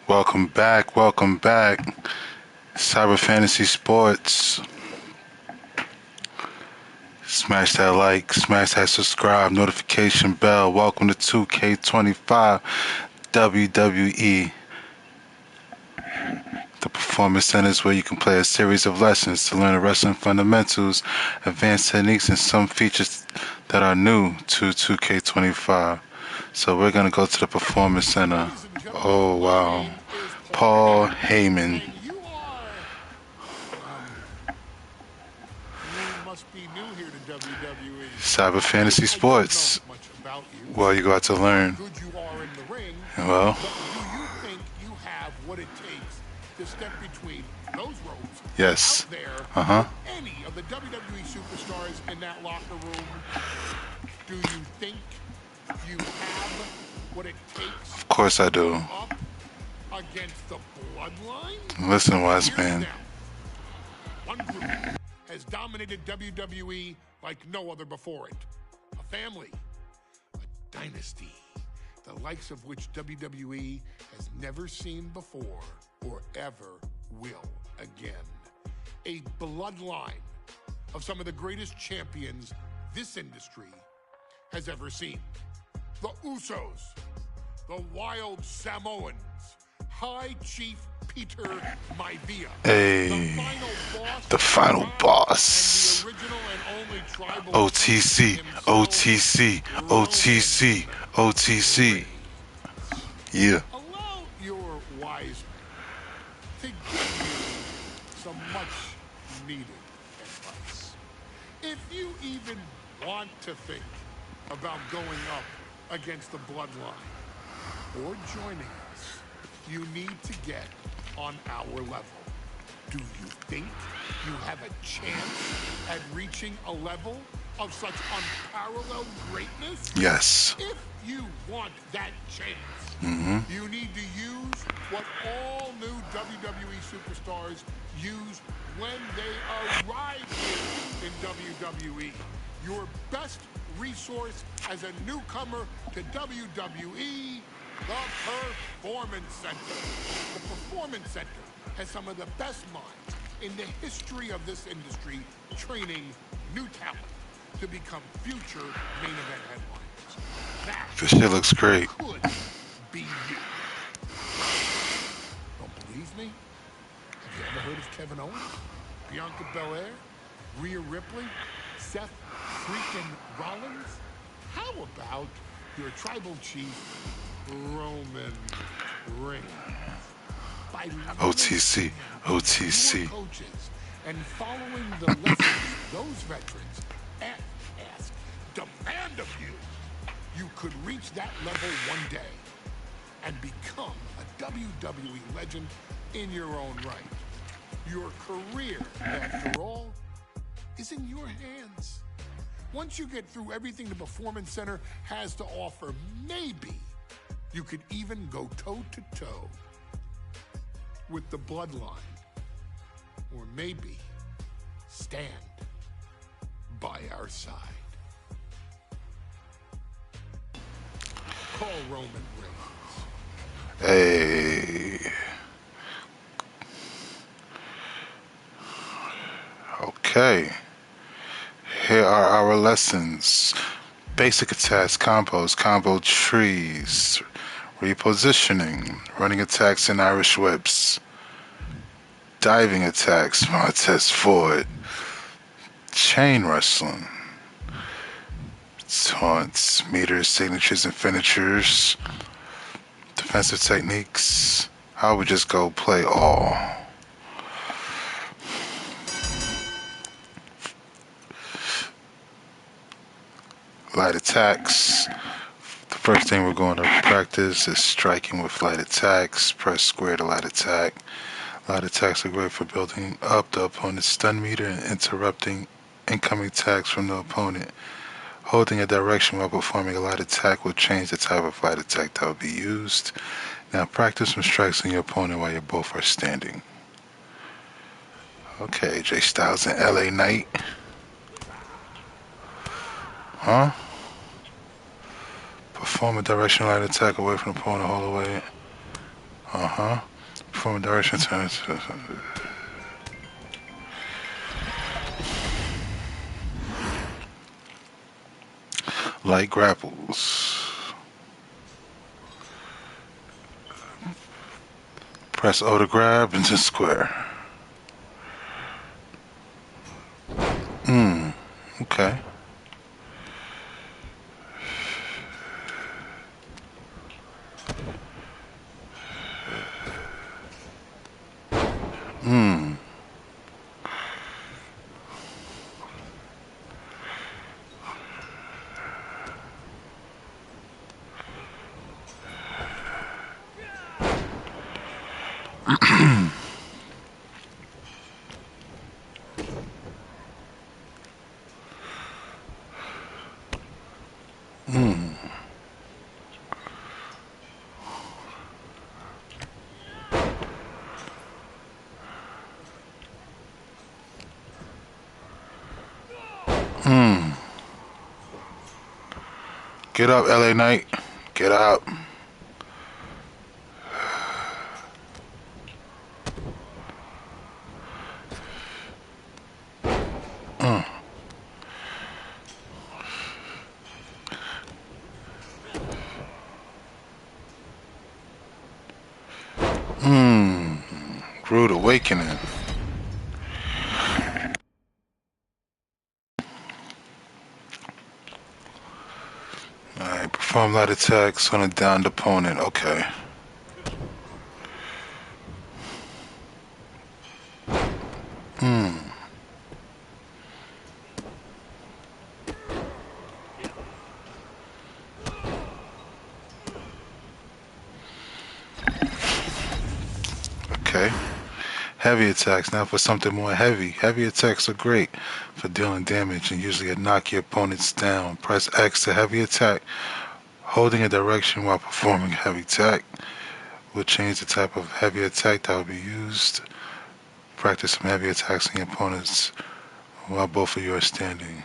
Welcome back. Welcome back. Cyber Fantasy Sports. Smash that like, smash that subscribe, notification bell. Welcome to 2K25 WWE. The Performance Center is where you can play a series of lessons to learn the wrestling fundamentals, advanced techniques, and some features that are new to 2K25. So we're going to go to the Performance Center. Oh, wow. Paul Heyman. You must be new here to WWE. Cyber Fantasy Sports. Well, you got to learn. Good you are in the ring. Well, But do you think you have what it takes to step between those ropes yes. out there Uh-huh. with any of the WWE superstars in that locker room? Do you think you have what it takes? Of course I do. Up against the bloodline? Listen, wise Here's man. them. One group has dominated WWE like no other before it. A family, a dynasty, the likes of which WWE has never seen before or ever will again. A bloodline of some of the greatest champions this industry has ever seen. The Usos, the Wild Samoans, High Chief Peter Maivia, Hey, the final boss. and the original and only tribal OTC, himself, OTC, OTC, OTC. Yeah. Allow your wise to give you some much needed advice. If you even want to think about going up against the bloodline or joining us, you need to get on our level. Do you think you have a chance at reaching a level of such unparalleled greatness? Yes. If you want that chance, you need to use what all new WWE superstars use when they arrive here in WWE. Your best resource as a newcomer to WWE, the Performance Center. The Performance Center has some of the best minds in the history of this industry training new talent to become future main event headliners. That This shit looks great. could be you. Don't believe me? Have you ever heard of Kevin Owens, Bianca Belair, Rhea Ripley, Seth freaking Rollins? How about your tribal chief, Roman Reigns? By OTC, your OTC. coaches and following the lessons those veterans ask, demand of you, you could reach that level one day and become a WWE legend in your own right. Your career, after all, is in your hands. Once you get through everything the Performance Center has to offer, maybe you could even go toe-to-toe with the bloodline. Or maybe stand by our side. Call Roman Reigns. Hey. Okay. Here are our lessons. Basic attacks, combos, combo trees, repositioning, running attacks and Irish whips, diving attacks, Montez Ford, chain wrestling, taunts, meters, signatures, and finishers, defensive techniques. I would just go play all. Light attacks. The first thing we're going to practice is striking with light attacks. Press square to light attack. Light attacks are great for building up the opponent's stun meter and interrupting incoming attacks from the opponent. Holding a direction while performing a light attack will change the type of light attack that will be used. Now practice some strikes on your opponent while you both are standing. Okay, J Styles and LA Knight. Huh? Perform a directional light attack away from the opponent all the way. Uh-huh. Perform a direction turn. Light grapples. Press O to grab into square. Okay. Get up, LA Knight. Get up. Rude awakening. Alright, perform light attacks on a downed opponent. Okay. Okay. Heavy attacks. Now for something more heavy. Heavy attacks are great for dealing damage and usually knock your opponents down. Press X to heavy attack. Holding a direction while performing heavy attack will change the type of heavy attack that will be used. Practice some heavy attacks on your opponents while both of you are standing.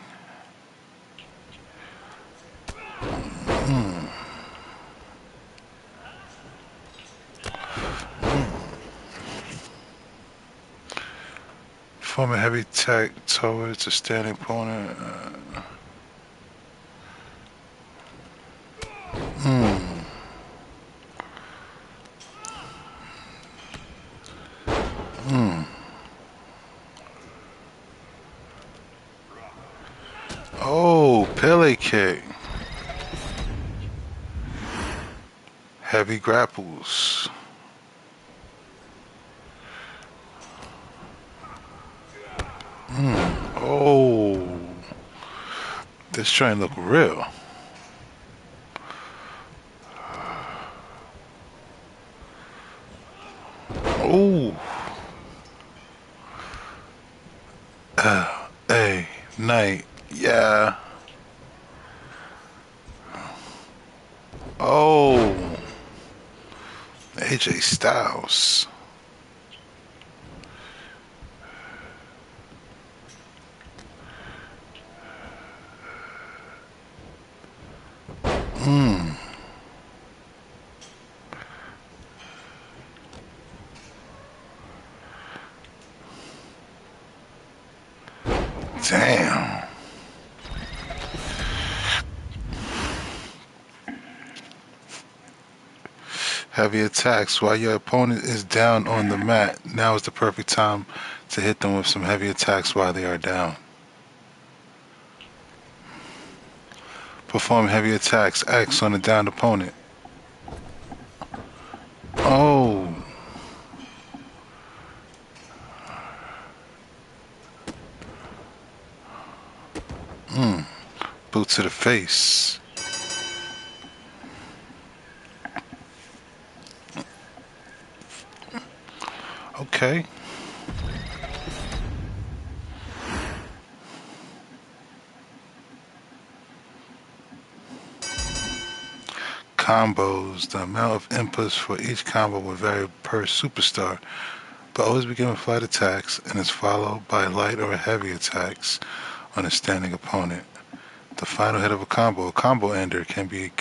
Perform a heavy attack towards a standing opponent. Oh, Pele kick. Heavy grapples. Oh, this trying to look real. Oh, hey, Knight. Yeah. Oh, AJ Styles. Damn. Heavy attacks while your opponent is down on the mat. Now is the perfect time to hit them with some heavy attacks while they are down. Perform heavy attacks X on a downed opponent. Oh, boot to the face. Okay. Combos. The amount of inputs for each combo will vary per superstar, but always begin with light attacks and is followed by light or heavy attacks on a standing opponent. The final hit of a combo ender, can be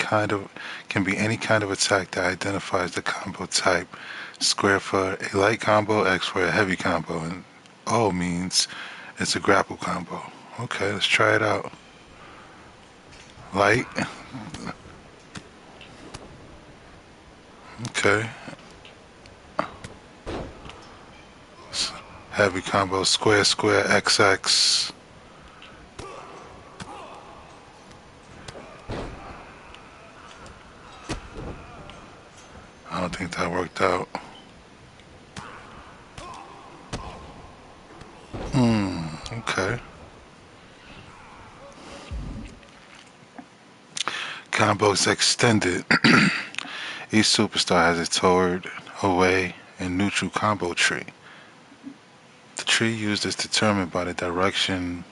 any kind of attack that identifies the combo type Square for a light combo, X for a heavy combo, and O means it's a grapple combo. Okay, let's try it out. Light. Okay. Heavy combo, square, square, XX. I don't think that worked out. Okay. Combos extended. Each superstar has a toward, away, and neutral combo tree. The tree used is determined by the direction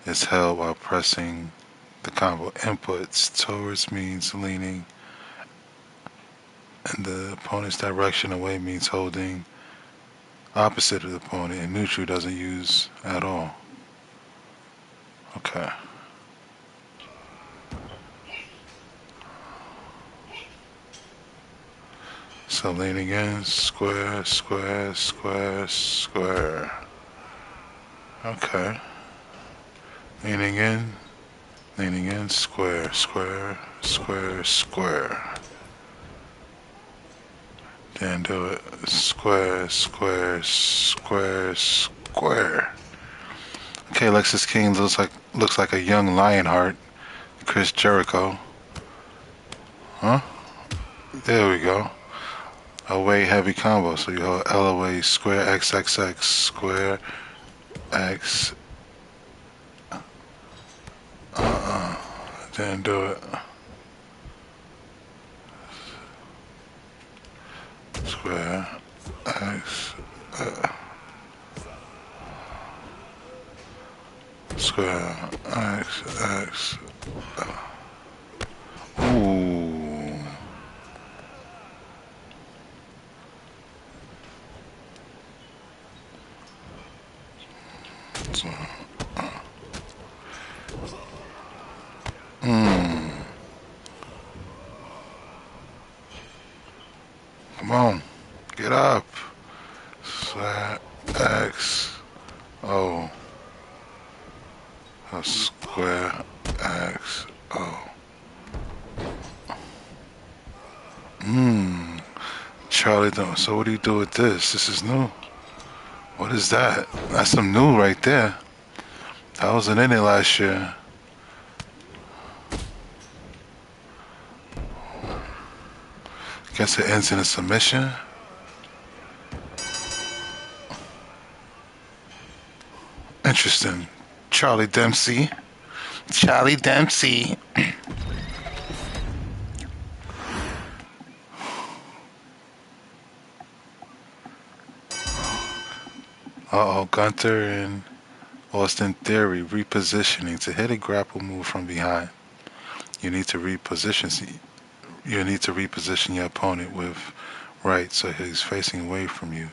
it's held while pressing the combo inputs. Towards means leaning, and the opponent's direction away means holding opposite of the opponent, and neutral doesn't use at all. Okay. So leaning in, square, square, square, square. Okay. Leaning in, square, square, square, square. Then do it. Square, square, square, square. Okay, Lexus King looks like a young Lionheart. Chris Jericho. Huh? There we go. Away heavy combo. So you hold L away square XXX square X. Then do it. Square X. Square X X. Ooh. So, come on. Get up. Square X. O. A square X. O. Charlie don't. So what do you do with this? This is new. What is that? That's some new right there. I wasn't in it last year. Guess it ends in a submission. Interesting. Charlie Dempsey. Charlie Dempsey. Uh-oh, Gunther and Austin Theory repositioning to hit a grapple move from behind. You need to reposition. You need to reposition your opponent with right so he's facing away from you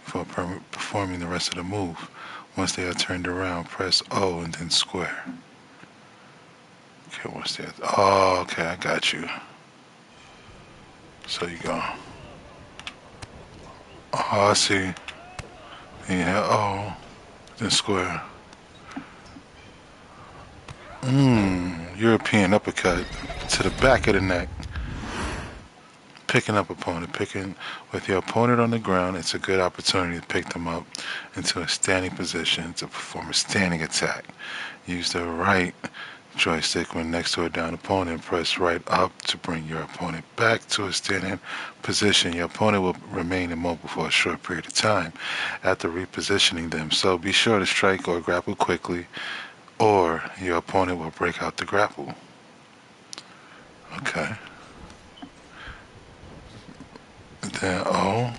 before performing the rest of the move. Once they are turned around, press O and then square. Okay, what's that? Oh, okay, I got you. So you go. Oh, I see. Yeah, O, then square. European uppercut to the back of the neck. Picking up opponent. Picking with your opponent on the ground, it's a good opportunity to pick them up into a standing position to perform a standing attack. Use the right joystick when next to a down opponent. Press right up to bring your opponent back to a standing position. Your opponent will remain immobile for a short period of time after repositioning them. So be sure to strike or grapple quickly, or your opponent will break out the grapple. Okay. Then oh,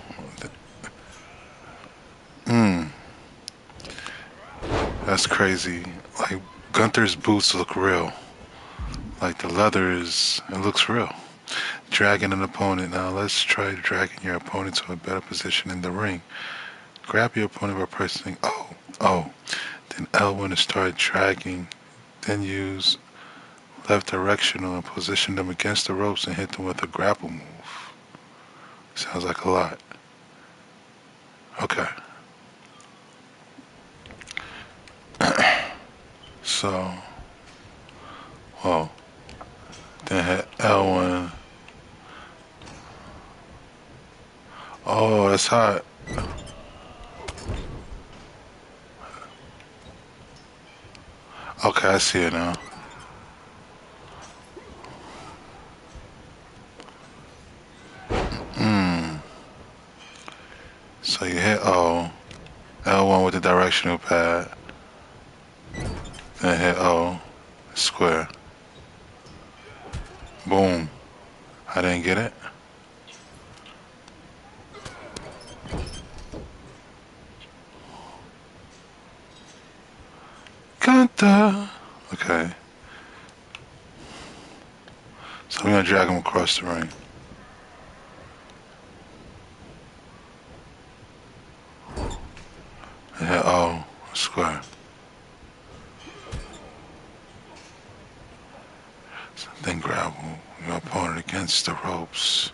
that's crazy. Like Gunther's boots look real. Like the leather is, it looks real. Dragging an opponent. Now let's try dragging your opponent to a better position in the ring. Grab your opponent by pressing O. Then L1 to start dragging. Then use left directional and position them against the ropes and hit them with a grapple move. Sounds like a lot. Okay. So, whoa. Then hit L1. Oh, that's hot. Okay, I see it now. Hmm. So you hit O, L1 with the directional pad, then hit O, square. Boom. I didn't get it. Kanta. Okay. So we're gonna drag him across the ring. And hit O, square. Then grab your opponent against the ropes.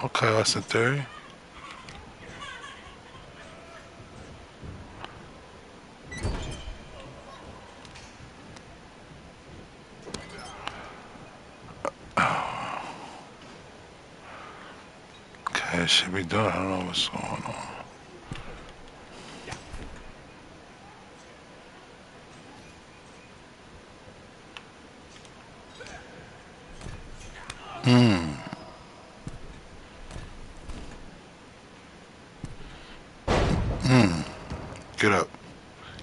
Okay, that's the theory. Okay, it should be done. I don't know what's going on. Hmm. Hmm. Get up.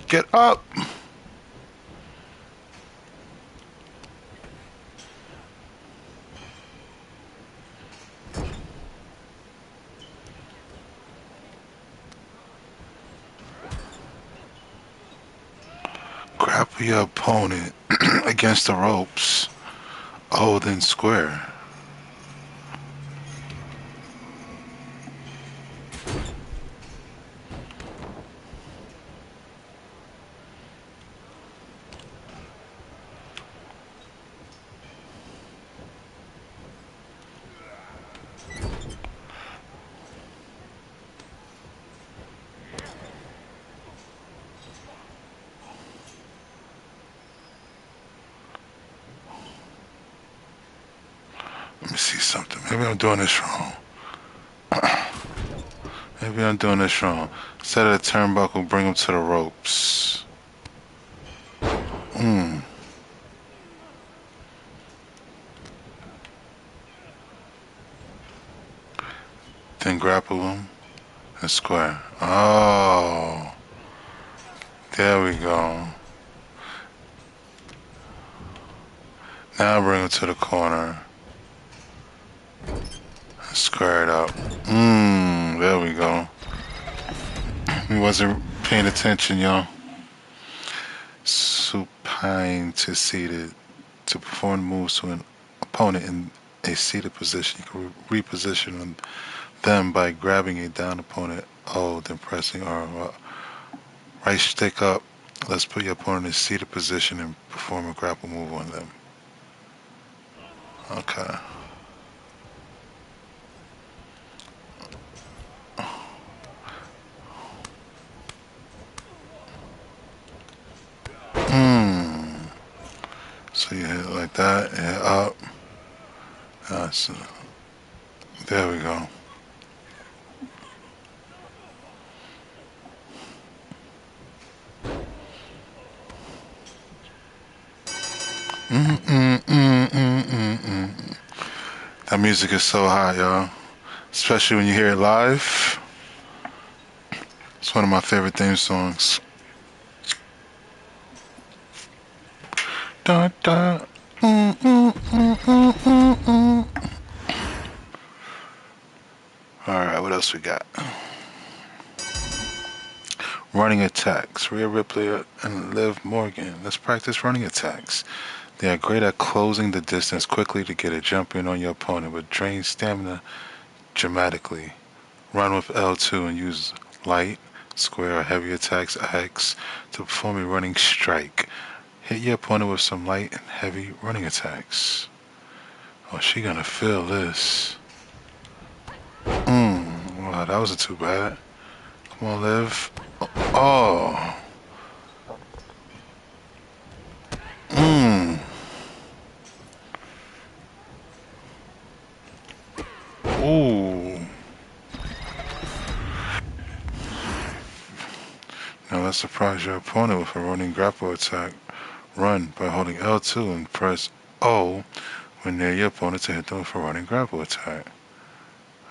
Get up! Grapple your opponent against the ropes. Oh, then square. Let me see something. Maybe I'm doing this wrong. Maybe I'm doing this wrong. Instead of the turnbuckle, bring him to the ropes. Hmm. Then grapple him and square. Oh, there we go. Now bring him to the corner and square it up. There we go. He wasn't paying attention, y'all. Supine to seated. To perform moves to an opponent in a seated position, you can reposition them by grabbing a down opponent. Oh, then pressing R. Right stick up. Let's put your opponent in a seated position and perform a grapple move on them. Okay. Hmm. So you hit like that, and hit up. So, there we go. That music is so hot, y'all. Especially when you hear it live. It's one of my favorite theme songs. Da, da. All right, what else we got? Running attacks. Rhea Ripley and Liv Morgan. Let's practice running attacks. They are great at closing the distance quickly to get a jump in on your opponent, but drain stamina dramatically. Run with L2 and use light, square, or heavy attacks X to perform a running strike. Hit your opponent with some light and heavy running attacks. Oh, she gonna feel this. Wow, that wasn't too bad. Come on, Liv. Oh. Mmm. Ooh. Now let's surprise your opponent with a running grapple attack. Run by holding L2 and press O when near your opponent to hit them with a running grapple attack.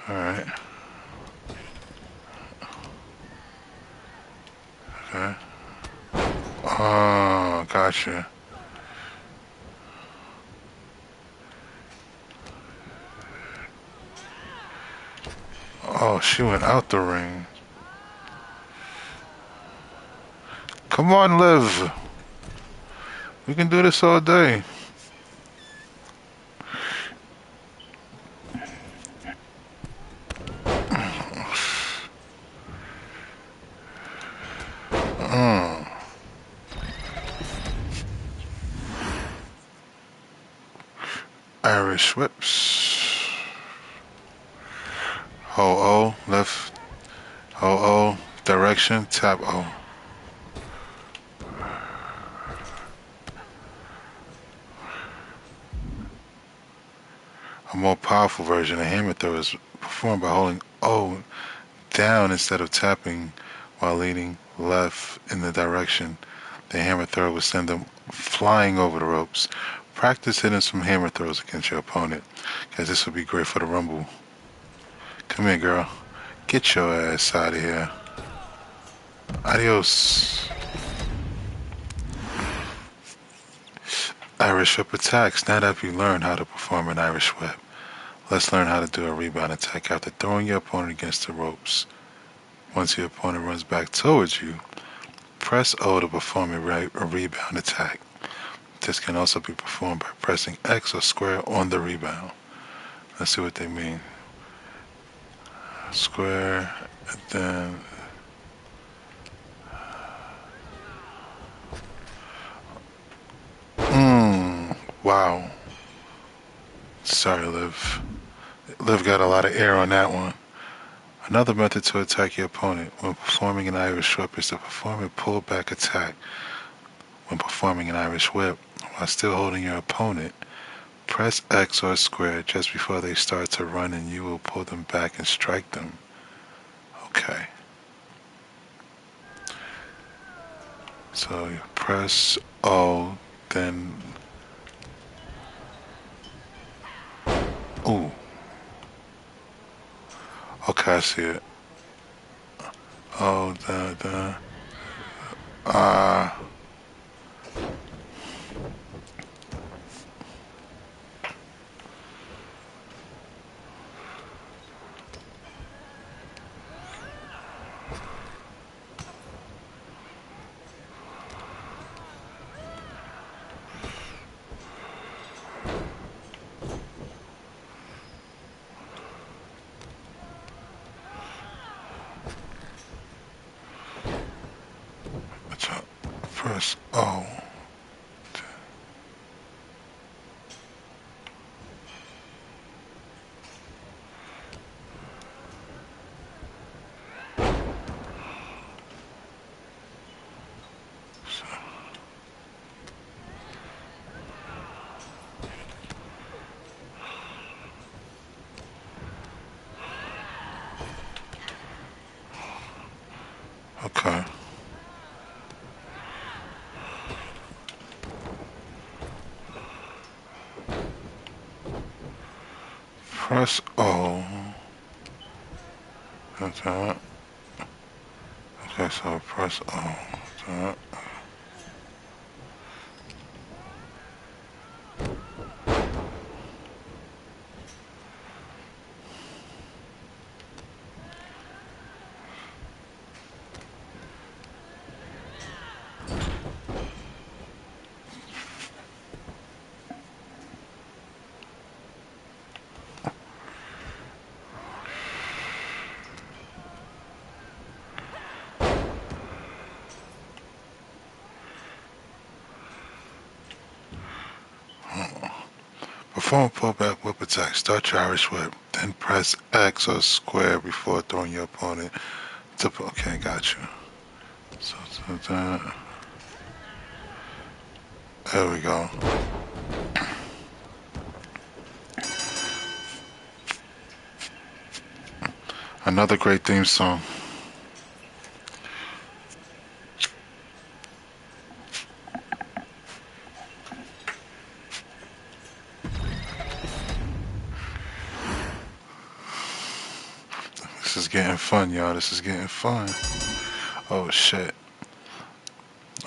Alright. Okay. Oh, gotcha. Oh, she went out the ring. Come on, Liv. We can do this all day. Mm. Irish whips. Hold O, left, hold O, direction, tap O. A more powerful version of hammer throw is performed by holding O down instead of tapping while leaning left in the direction. The hammer throw will send them flying over the ropes. Practice hitting some hammer throws against your opponent, because this will be great for the Rumble. Come here, girl. Get your ass out of here. Adios. Irish whip attacks. Now that we learned how to perform an Irish whip, let's learn how to do a rebound attack after throwing your opponent against the ropes. Once your opponent runs back towards you, press O to perform a rebound attack. This can also be performed by pressing X or square on the rebound. Let's see what they mean. Square, and then wow. Sorry, Liv. Liv got a lot of air on that one. Another method to attack your opponent when performing an Irish whip is to perform a pullback attack. When performing an Irish whip, while still holding your opponent, press X or square just before they start to run and you will pull them back and strike them. Okay. So you press O, then... Ooh. Okay, I see it. Oh, ah. Press O. Okay. Press O. That's that. Okay, so press O. That. Perform a pullback whip attack. Start your Irish whip. Then press X or square before throwing your opponent to. Okay, got you. So there we go. Another great theme song. This is getting fun, y'all. This is getting fun. Oh shit.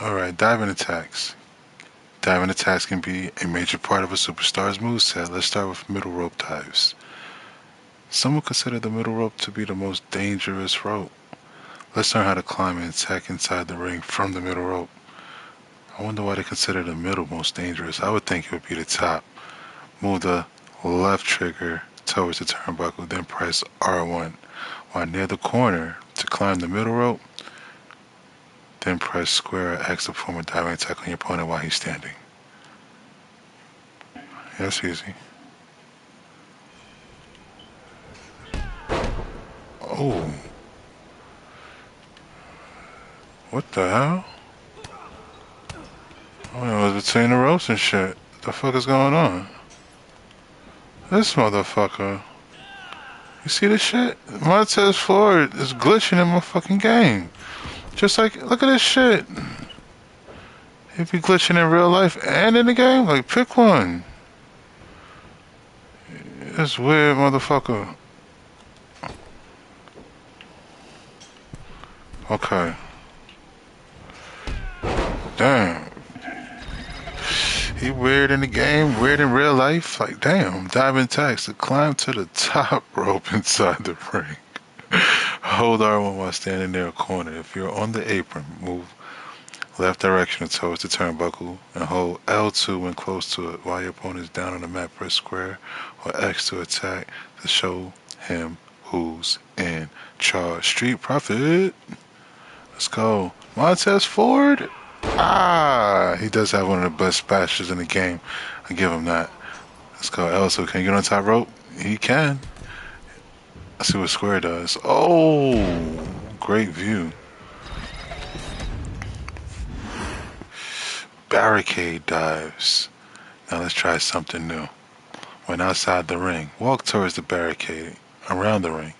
Alright, diving attacks. Diving attacks can be a major part of a superstar's moveset. Let's start with middle rope dives. Some would consider the middle rope to be the most dangerous rope. Let's learn how to climb and attack inside the ring from the middle rope. I wonder why they consider the middle most dangerous. I would think it would be the top. Move the left trigger towards the turnbuckle, then press R1. While near the corner, to climb the middle rope, then press square or X to perform a diving attack on your opponent while he's standing. Yeah, that's easy. Oh, what the hell? Oh, it was between the ropes and shit. The fuck is going on? This motherfucker. You see this shit? Montez Ford is glitching in my fucking game. Just like, look at this shit. He be glitching in real life and in the game? Like, pick one. This weird motherfucker. Okay. Damn. He weird in the game, weird in real life. Like, damn. Diving attacks to climb to the top rope inside the ring. Hold R1 while standing near a corner. If you're on the apron, move left direction towards the turnbuckle and hold L2 when close to it. While your opponent is down on the mat, press square or X to attack to show him who's in charge. Street Profit. Let's go. Montez Ford. Ah, he does have one of the best bashes in the game. I give him that. Let's go. L2, can you get on top rope? He can. Let's see what square does. Oh, great view. Barricade dives. Now let's try something new. When outside the ring, walk towards the barricade around the ring.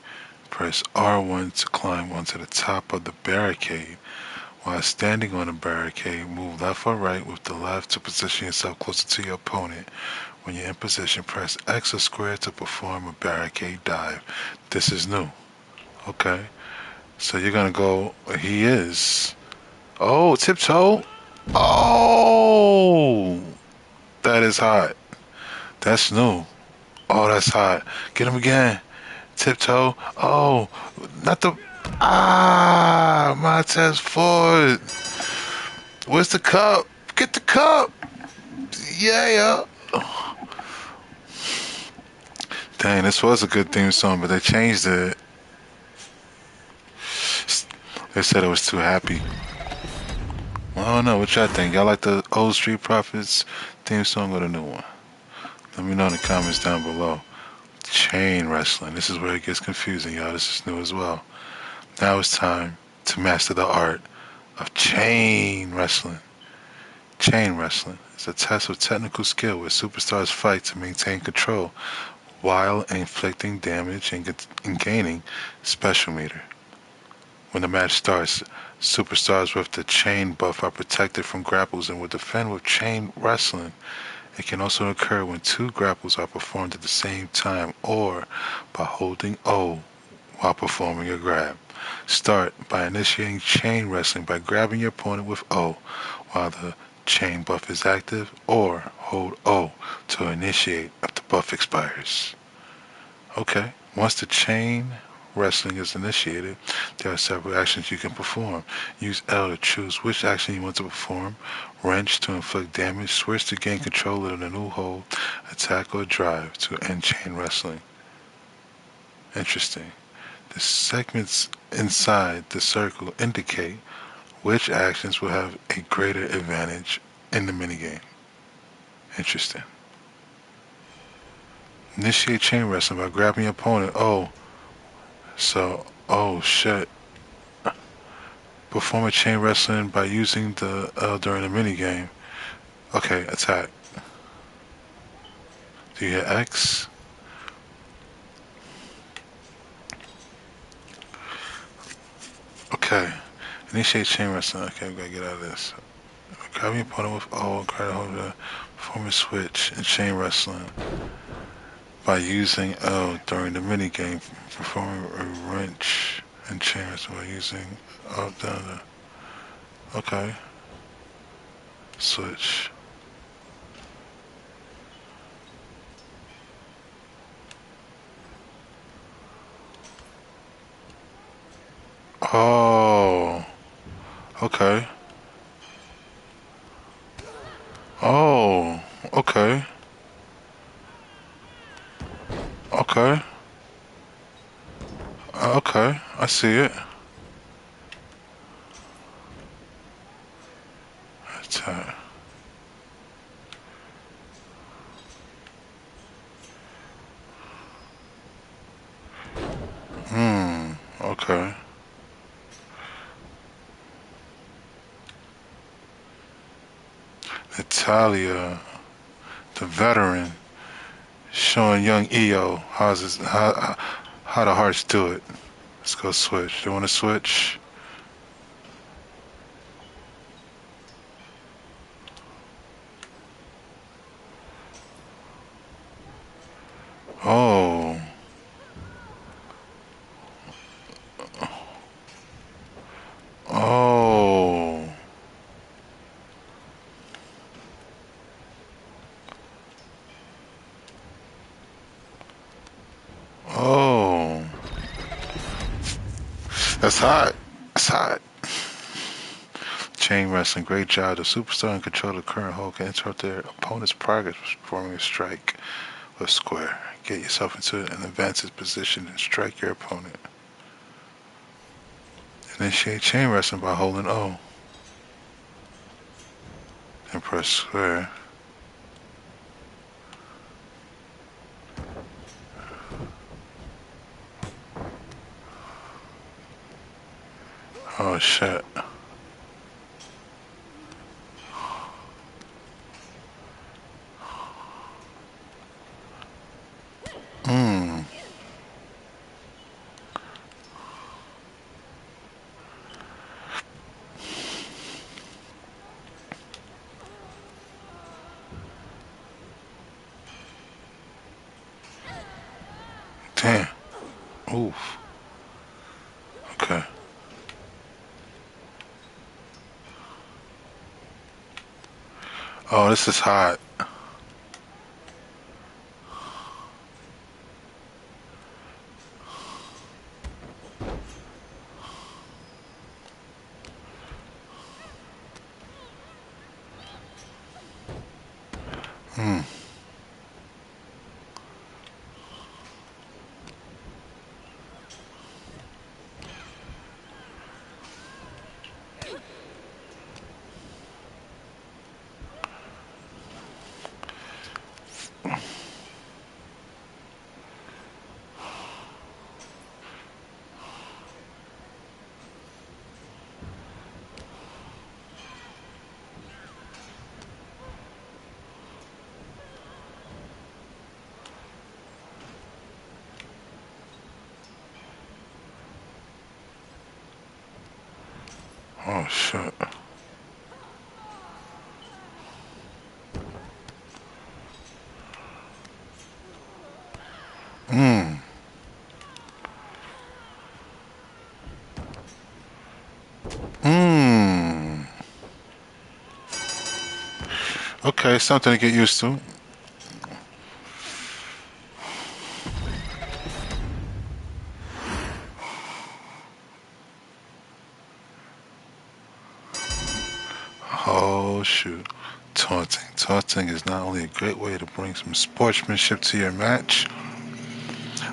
Press R1 to climb onto the top of the barricade. While standing on the barricade, move left or right with the left to position yourself closer to your opponent. When you're in position, press X or square to perform a barricade dive. This is new. Okay. So you're gonna go, he is. Oh, tiptoe. Oh, that is hot. That's new. Oh, that's hot. Get him again. Tiptoe. Oh, not the. Ah, Montez Ford. Where's the cup? Get the cup. Yeah. Dang, this was a good theme song, but they changed it. They said it was too happy. I don't know. What y'all think? Y'all like the old Street Profits theme song or the new one? Let me know in the comments down below. Chain wrestling. This is where it gets confusing, y'all. This is new as well. Now it's time to master the art of chain wrestling. Chain wrestling is a test of technical skill where superstars fight to maintain control while inflicting damage and gaining special meter. When the match starts, superstars with the chain buff are protected from grapples and will defend with chain wrestling. It can also occur when two grapples are performed at the same time or by holding O while performing a grab. Start by initiating chain wrestling by grabbing your opponent with O while the chain buff is active, or hold O to initiate if the buff expires. Okay, once the chain wrestling is initiated, there are several actions you can perform. Use L to choose which action you want to perform, wrench to inflict damage, switch to gain control of the new hold, attack or drive to end chain wrestling. Interesting. The segments inside the circle indicate which actions will have a greater advantage in the minigame. Interesting. Initiate chain wrestling by grabbing your opponent. Oh shit. Perform a chain wrestling by using the L during the minigame. Okay, attack. Do you hit X? Okay. Initiate chain wrestling. Okay, we gotta get out of this. Grab your opponent with O and grab hold of the perform a switch in chain wrestling by using L during the minigame. Perform a wrench and chain wrestling by using up down the. Okay. Switch. Oh. Okay. Oh. Okay. Okay. Okay. I see it. Attack. Okay. Natalia, the veteran, showing young EO how the hearts do it. Let's go switch. You want to switch? Oh. Oh. Oh. That's hot. That's hot. Chain wrestling, great job. The superstar in control of the current hold can interrupt their opponent's progress performing a strike or square. Get yourself into an advantage position and strike your opponent. Initiate chain wrestling by holding O and press square. Oh shit. Mmm. Damn. Oof. Okay. Oh, this is hot. Hmm. Oh shit. Mmm. Mmm. Okay, something to get used to. Oh shoot. Taunting. Taunting is not only a great way to bring some sportsmanship to your match,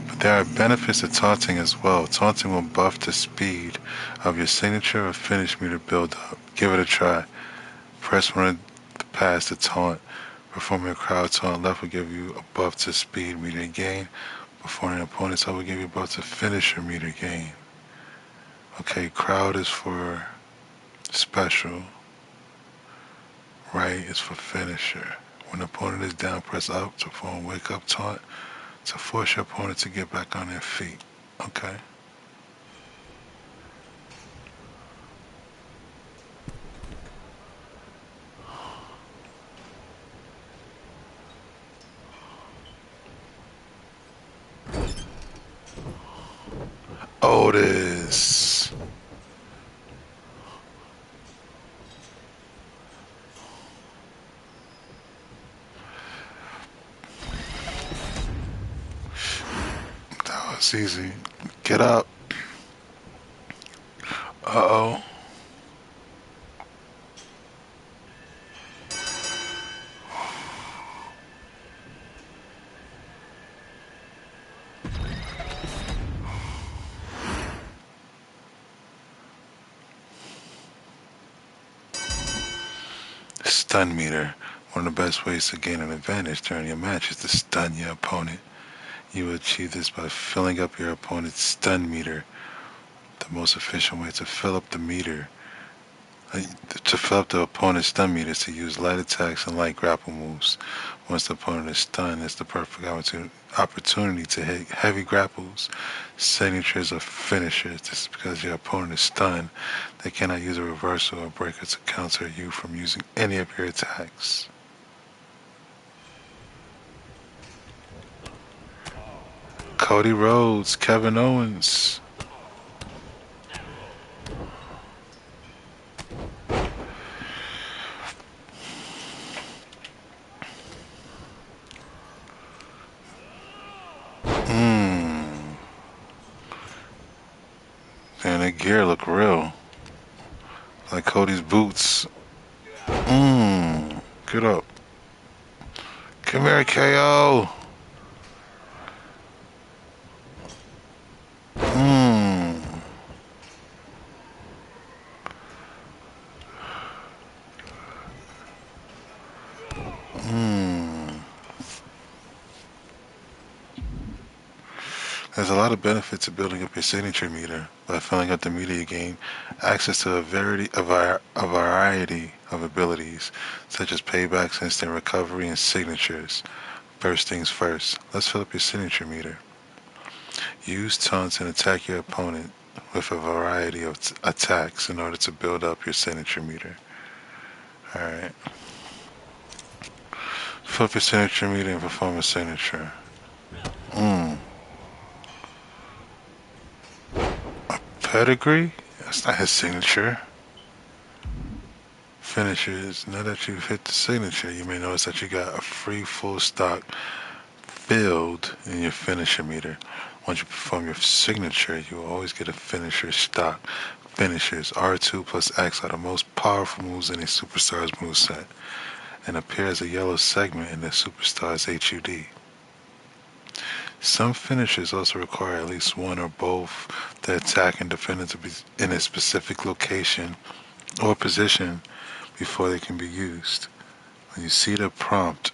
but there are benefits to taunting as well. Taunting will buff the speed of your signature or finish meter build up. Give it a try. Press one to pass the taunt. Performing a crowd taunt left will give you a buff to speed meter gain. Performing an opponent's up will give you a buff to finisher meter gain. Okay, crowd is for special. Right is for finisher. When the opponent is down, press up to perform wake up taunt to force your opponent to get back on their feet. Okay. Otis. That was easy. Get up. Uh-oh. Stun meter. One of the best ways to gain an advantage during your match is to stun your opponent. You will achieve this by filling up your opponent's stun meter. The most efficient way to fill up the meter, uh, to fill up the opponent's stun meter, is to use light attacks and light grapple moves. Once the opponent is stunned, it's the perfect opportunity to hit heavy grapples, signatures, or finishers. This is because your opponent is stunned. They cannot use a reversal or breaker to counter you from using any of your attacks. Cody Rhodes, Kevin Owens. Mmm. Damn, that gear look real. Like Cody's boots. Mmm. Get up. Come here, KO. Mmm. Mmm. There's a lot of benefit to building up your signature meter. By filling up the meter, you gain access to a variety of abilities, such as paybacks, instant recovery, and signatures. First things first, let's fill up your signature meter. Use taunts and attack your opponent with a variety of attacks in order to build up your signature meter. Alright. Fill up your signature meter and perform a signature. Mmm. Pedigree? That's not his signature. Finishes. Now that you've hit the signature, you may notice that you got a free full stock filled in your finisher meter. Once you perform your signature, you will always get a finisher stock. Finishers R2 plus X are the most powerful moves in a superstar's moveset and appear as a yellow segment in the superstar's HUD. Some finishers also require at least one or both the attack and defender to be in a specific location or position before they can be used. When you see the prompt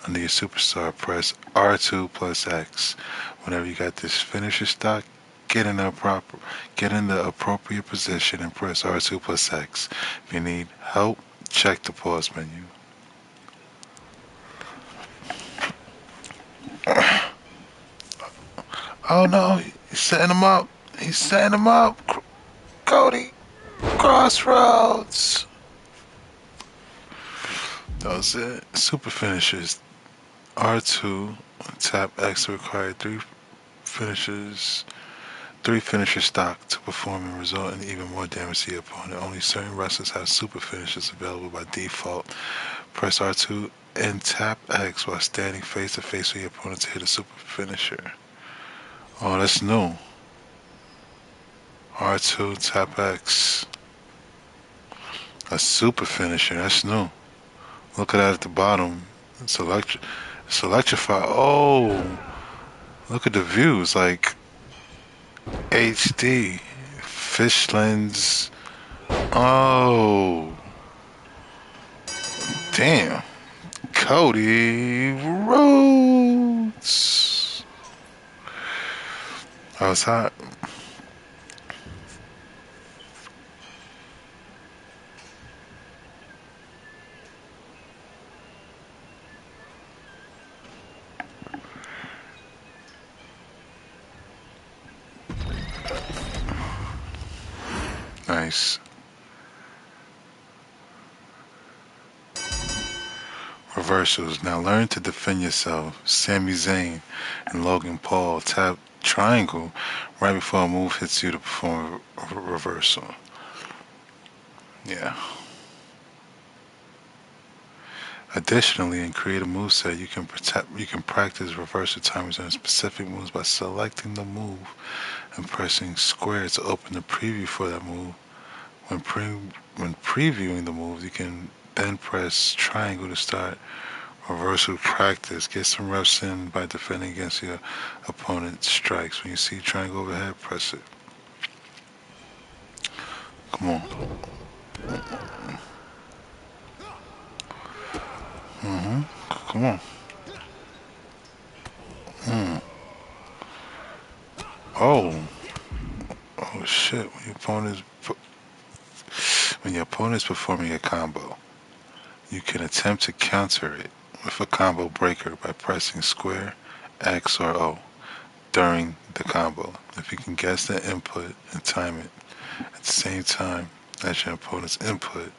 under your superstar, press R2 plus X. Whenever you got this finisher stock, get in the appropriate position and press R2 plus X. If you need help, check the pause menu. Oh no, he's setting him up. He's setting him up. Cody, Crossroads. That was it. Super finishers. R2, tap X to require finishes, three finisher stock to perform and result in even more damage to your opponent. Only certain wrestlers have super finishes available by default. Press R2 and tap X while standing face to face with your opponent to hit a super finisher. Oh, that's new. R2, tap X. A super finisher, that's new. Look at that at the bottom. It's electrified. Oh, look at the views. Like HD. Fish lens. Oh, damn. Cody Rhodes. I was hot. Nice. Reversals. Now learn to defend yourself. Sami Zayn and Logan Paul tap triangle right before a move hits you to perform a reversal. Yeah. Additionally, in creative moveset, you can practice reversal timers on specific moves by selecting the move and pressing square to open the preview for that move. When previewing the move, you can then press triangle to start reversal practice. Get some reps in by defending against your opponent's strikes. When you see triangle overhead, press it. Come on. hmm Come on. Mm. Oh. Oh shit. When your opponent is performing a combo, you can attempt to counter it with a combo breaker by pressing square, X, or O during the combo. If you can guess the input and time it at the same time as your opponent's input,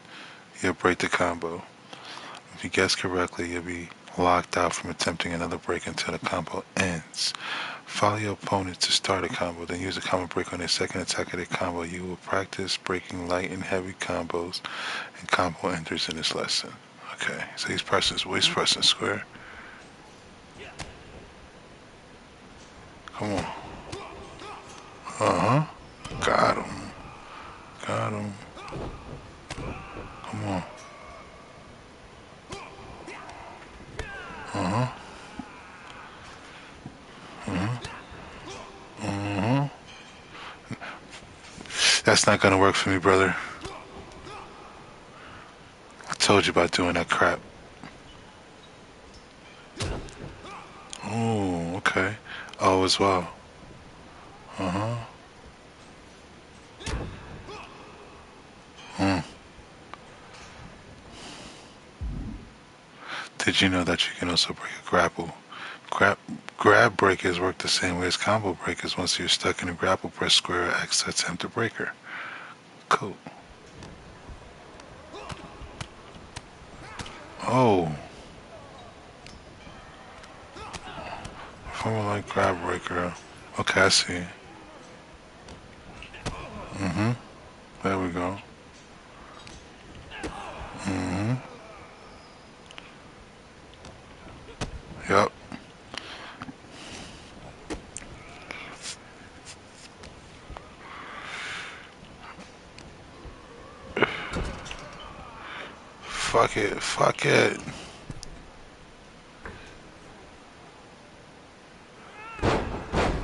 you'll break the combo. If you guess correctly, you'll be locked out from attempting another break until the combo ends. Follow your opponent to start a combo, then use a combo break on their second attack of their combo. You will practice breaking light and heavy combos and combo enters in this lesson. Okay, so he's pressing square. Come on. Uh huh. Got him. Got him. Come on. Uh huh. Uh huh. That's not gonna work for me, brother. I told you about doing that crap. Oh, okay. Oh, as well. Uh huh. Mm. Did you know that you can also break a grapple? Grab, grab breakers work the same way as combo breakers. Once you're stuck in a grapple, press square or X to attempt a breaker. Cool. Oh, from like grab breaker. Okay, I see. Mm-hmm. There we go. Mm-hmm. Yep. Fuck it. Fuck it.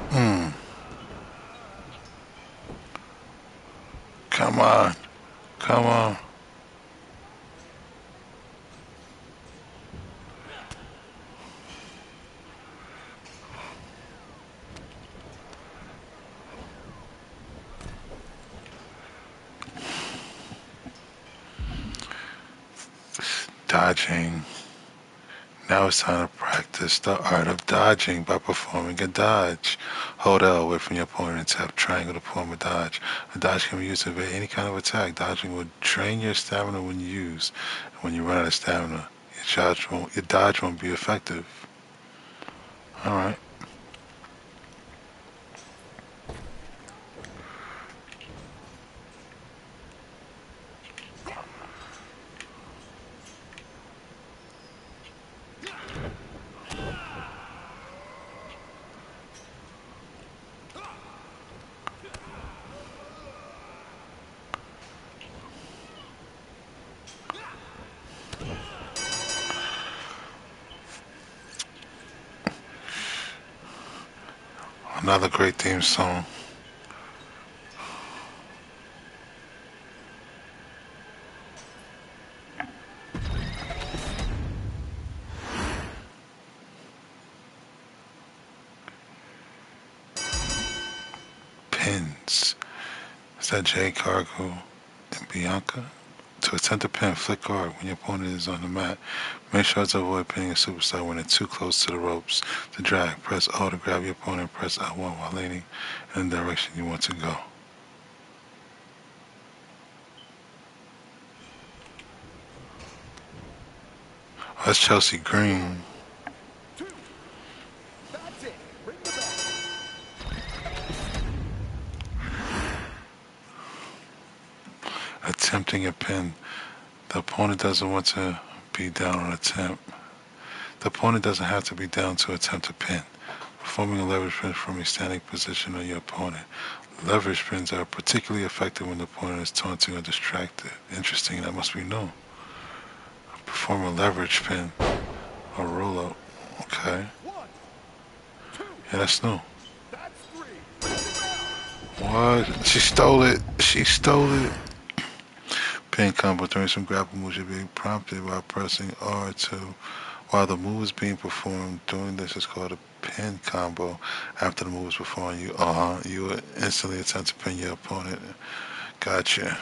Mm. Come on. Come on. Dodging. Now it's time to practice the art of dodging by performing a dodge. Hold L away from your opponent and tap triangle to perform a dodge. A dodge can be used to evade any kind of attack. Dodging will drain your stamina when used. And when you run out of stamina, your dodge won't be effective. Alright. Another great theme song. Is that J, Cargo, and Bianca? To attempt to pin, flick guard when your opponent is on the mat. Make sure to avoid pinning a superstar when they're too close to the ropes. To drag, press O to grab your opponent, press L1 while leaning in the direction you want to go. Oh, that's Chelsea Green. Two. That's it. Ring the bell. Attempting a pin. The opponent doesn't want to be down on attempt. The opponent doesn't have to be down to attempt a pin. Performing a leverage pin from a standing position on your opponent. Leverage pins are particularly effective when the opponent is taunting or distracted. Interesting, that must be new. Perform a leverage pin or roll up. Okay. One. Two. Yeah, that's new. That's three. Ring the bell. What? She stole it. She stole it. Pin combo. During some grapple moves, you're being prompted by pressing R2 while the move is being performed. Doing this is called a pin combo. After the move is performed, you will instantly attempt to pin your opponent. Gotcha.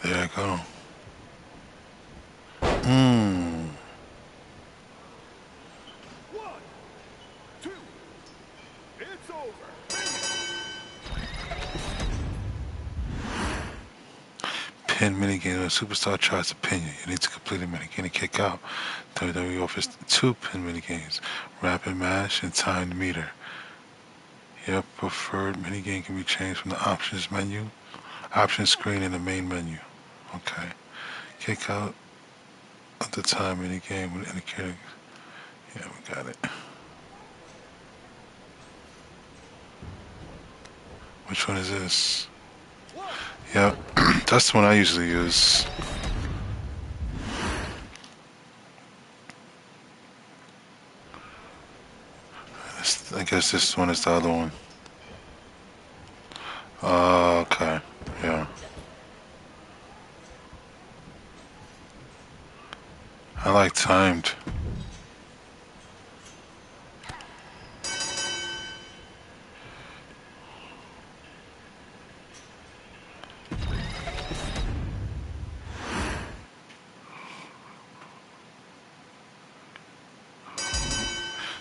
There I go. Hmm. One. Two. It's over. Ring Pin minigame. When a superstar tries to pin you, you need to complete a minigame and kick out. WWE offers two pin minigames, Rapid Mash and Timed Meter. Your preferred minigame can be changed from the options menu, options screen in the main menu. Okay. Kick out of the time minigame when indicating. Yeah, we got it. Which one is this? One. Yep, that's the one I usually use. I guess this one is the other one. Okay. Yeah. I like timed.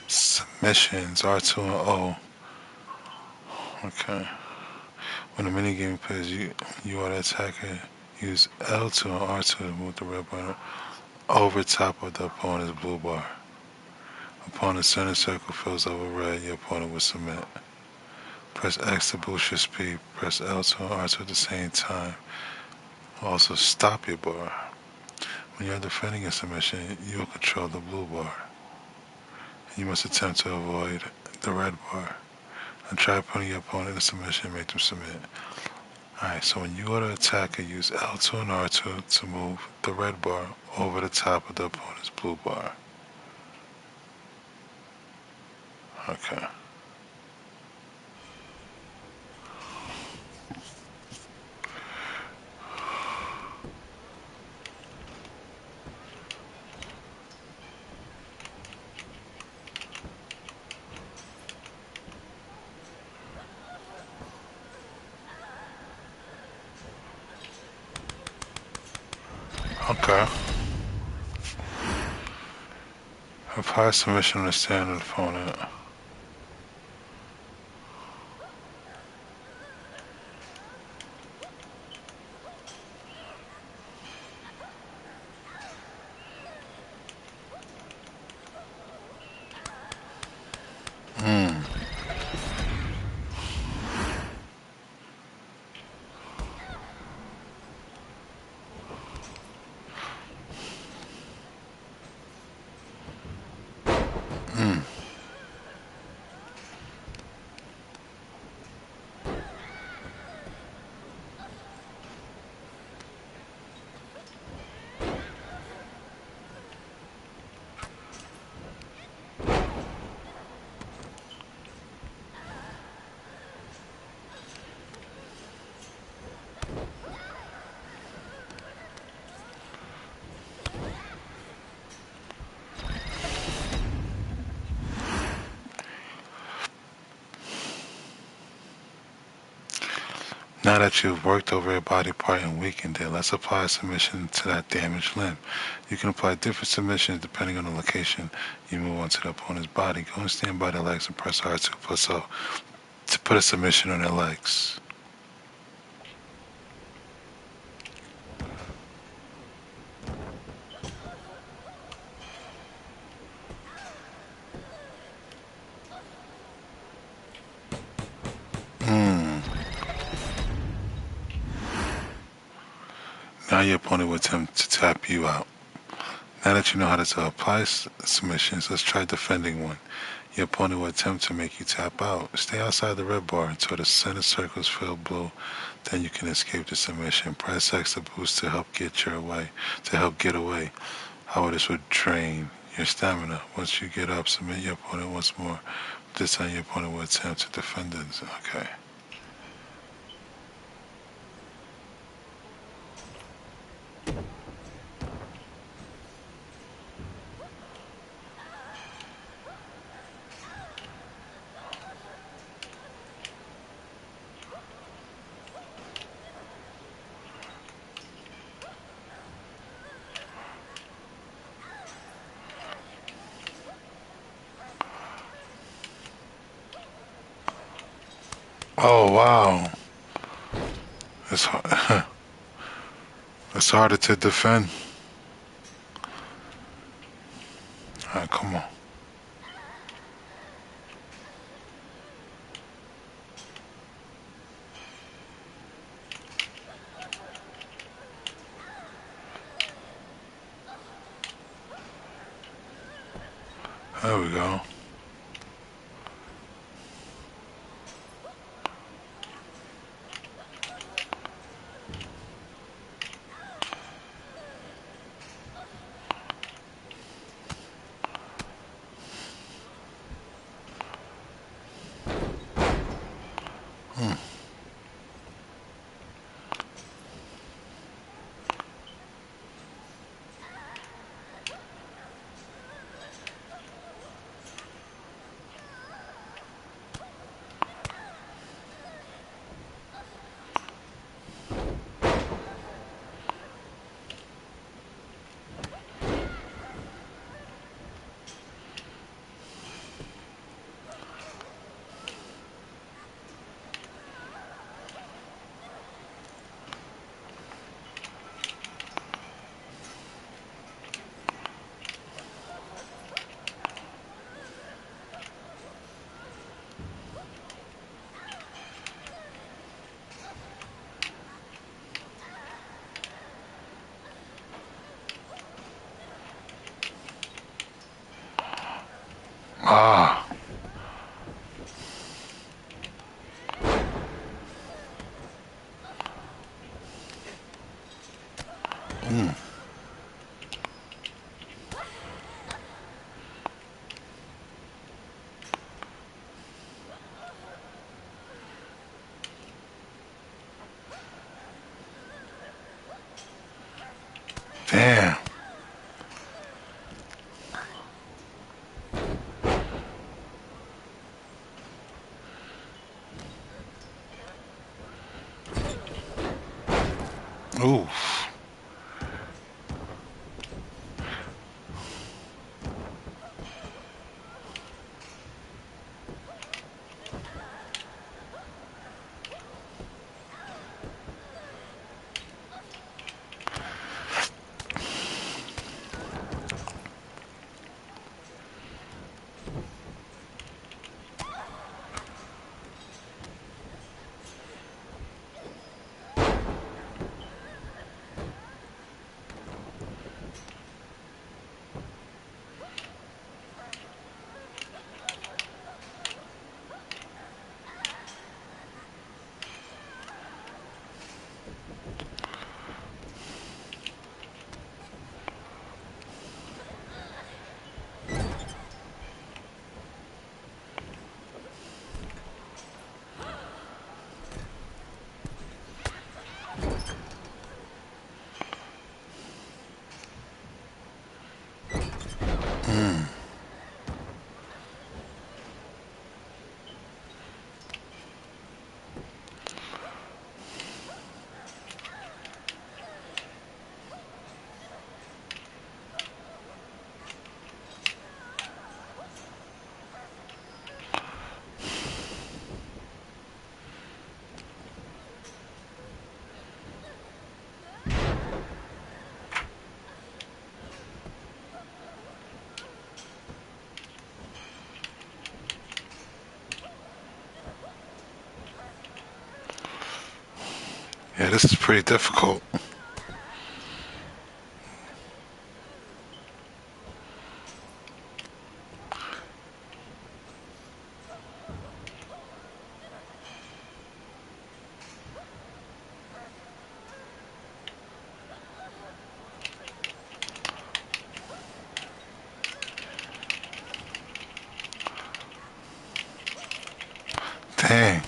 Submissions R2 and O. Okay. When the minigame plays, you are the attacker. Use L2 and R2 to move the red bar over top of the opponent's blue bar. Upon the center circle fills over red, your opponent will submit. Press X to boost your speed. Press L2 and R2 at the same time. Also stop your bar. When you are defending a submission, you will control the blue bar. You must attempt to avoid the red bar and try putting your opponent in a submission and make them submit. Alright, so when you are the attacker, use L2 and R2 to move the red bar over the top of the opponent's blue bar. Okay. Okay. Apply submission on the standard opponent. Hmm. Hmm. Now that you've worked over a body part and weakened it, let's apply a submission to that damaged limb. You can apply different submissions depending on the location you move onto the opponent's body. Go and stand by their legs and press R2 plus O to put a submission on their legs. Hmm. Now your opponent will attempt to tap you out. Now that you know how to apply submissions, let's try defending one. Your opponent will attempt to make you tap out. Stay outside the red bar until the center circle is filled blue. Then you can escape the submission. Press X to boost to help get away. How this would drain your stamina. Once you get up, submit your opponent once more. This time your opponent will attempt to defend it. Okay. Oh wow. It's hard. It's harder to defend. Alright, come on. There we go. Hmm. Ah. Mm. Damn. Ooh. Mm. this is pretty difficult. Dang.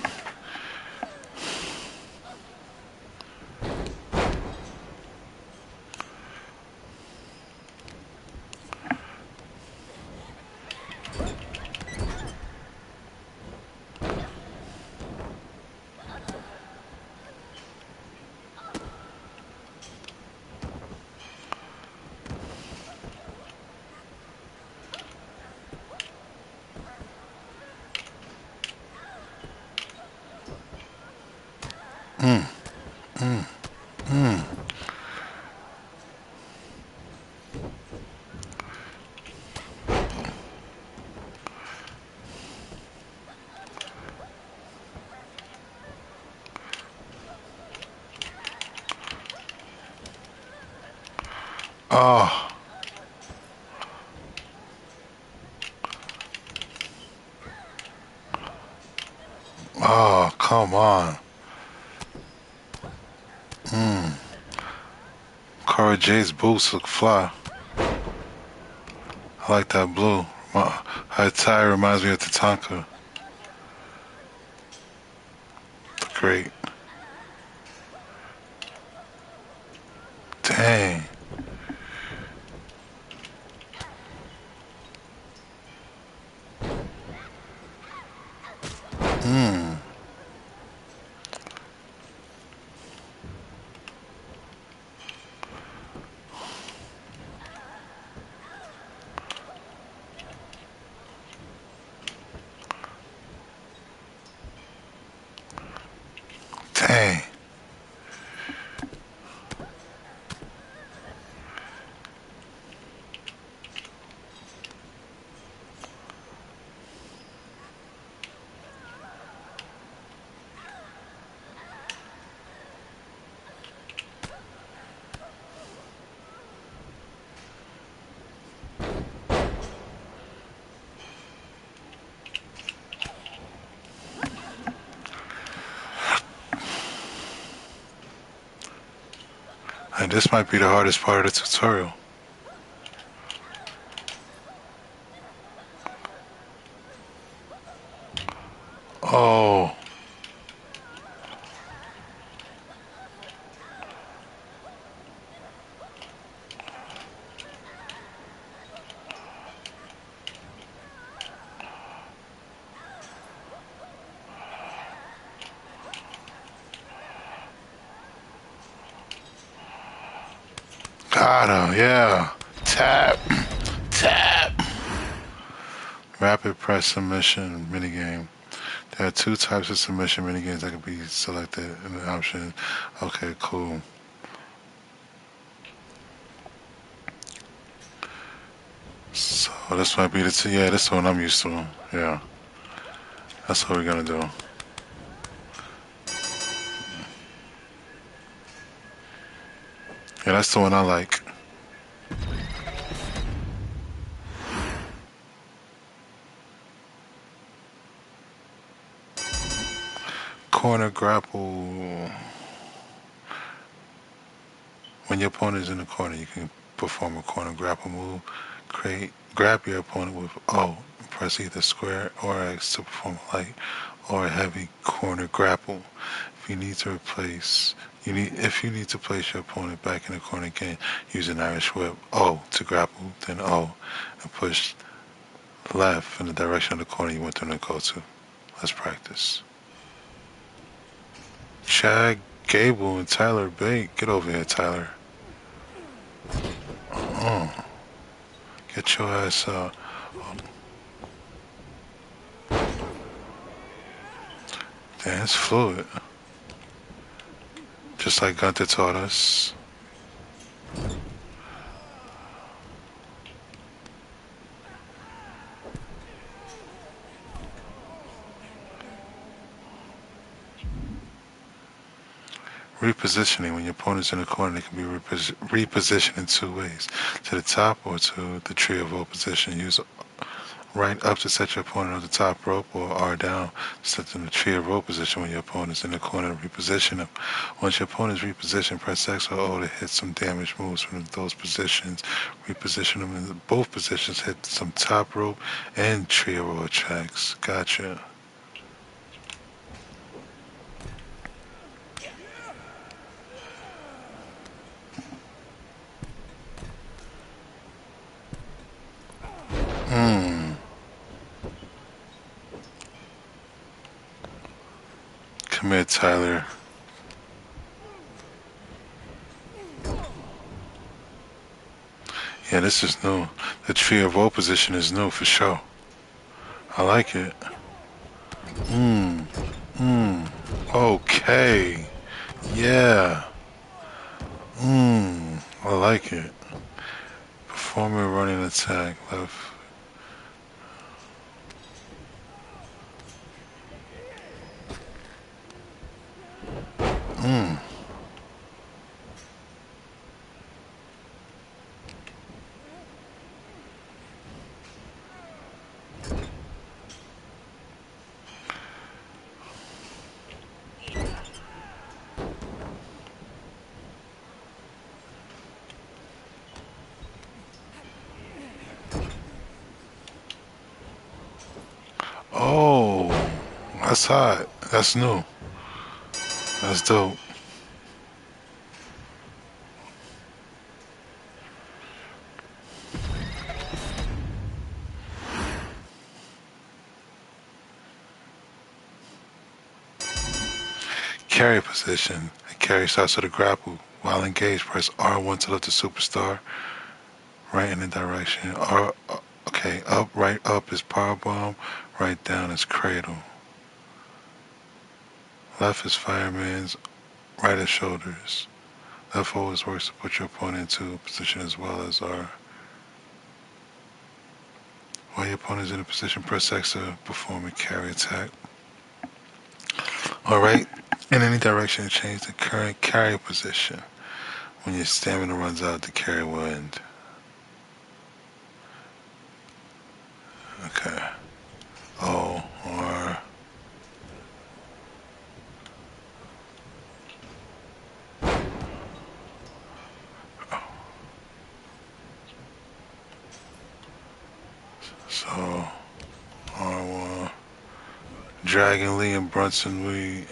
Mm, mm, mm. Oh, oh, come on. Mm. Cara J's boots look fly. I like that blue. Her tie reminds me of Tatanka. Great. Dang. Mm. Dang. And this might be the hardest part of the tutorial. Oh, got him. Yeah. Tap. Tap. Rapid press submission minigame. There are two types of submission minigames that can be selected in the option. Okay, cool. So this might be the yeah, this is the one I'm used to. Yeah, that's what we're gonna do. Yeah, that's the one I like. Corner grapple. When your opponent is in the corner, you can perform a corner grapple move. Grab your opponent with O. Press either square or X to perform a light or a heavy corner grapple. If you need to replace, if you need to place your opponent back in the corner again, use an Irish whip O to grapple, then O, and push left in the direction of the corner you want them to go to. Let's practice. Chad Gable and Tyler Bate. Get over here, Tyler. Oh, get your ass up. Damn, fluid. Just like Gunther taught us. Repositioning. When your opponent's in a corner, they can be repositioned in two ways: to the top or to the tree of rope position. Use right up to set your opponent on the top rope, or R down to set them in the tree of rope position when your opponent's in the corner to reposition them. Once your opponent's repositioned, press X or O to hit some damage moves from those positions. Reposition them in both positions, hit some top rope and tree of rope attacks. Gotcha. Hmm. Come here, Tyler. Yeah, this is new. The tree of rope position is new for sure. I like it. Hmm. Hmm. Okay. Yeah. Hmm. I like it. Perform a running attack. Left. Hmm. Oh, that's hot. That's new. That's dope. Carry position. The carry starts with a grapple. While engaged, press R1 to lift the superstar right in the direction. Okay, up, right up is power bomb. Right down is cradle. Left is fireman's. Right is shoulders. Left always works to put your opponent into a position as well as R. While your opponent is in a position, press X to perform a carry attack. Alright, in any direction, change the current carry position. When your stamina runs out, the carry will end. Okay. O, R. So, R1. Dragon Lee and Brunson Weed.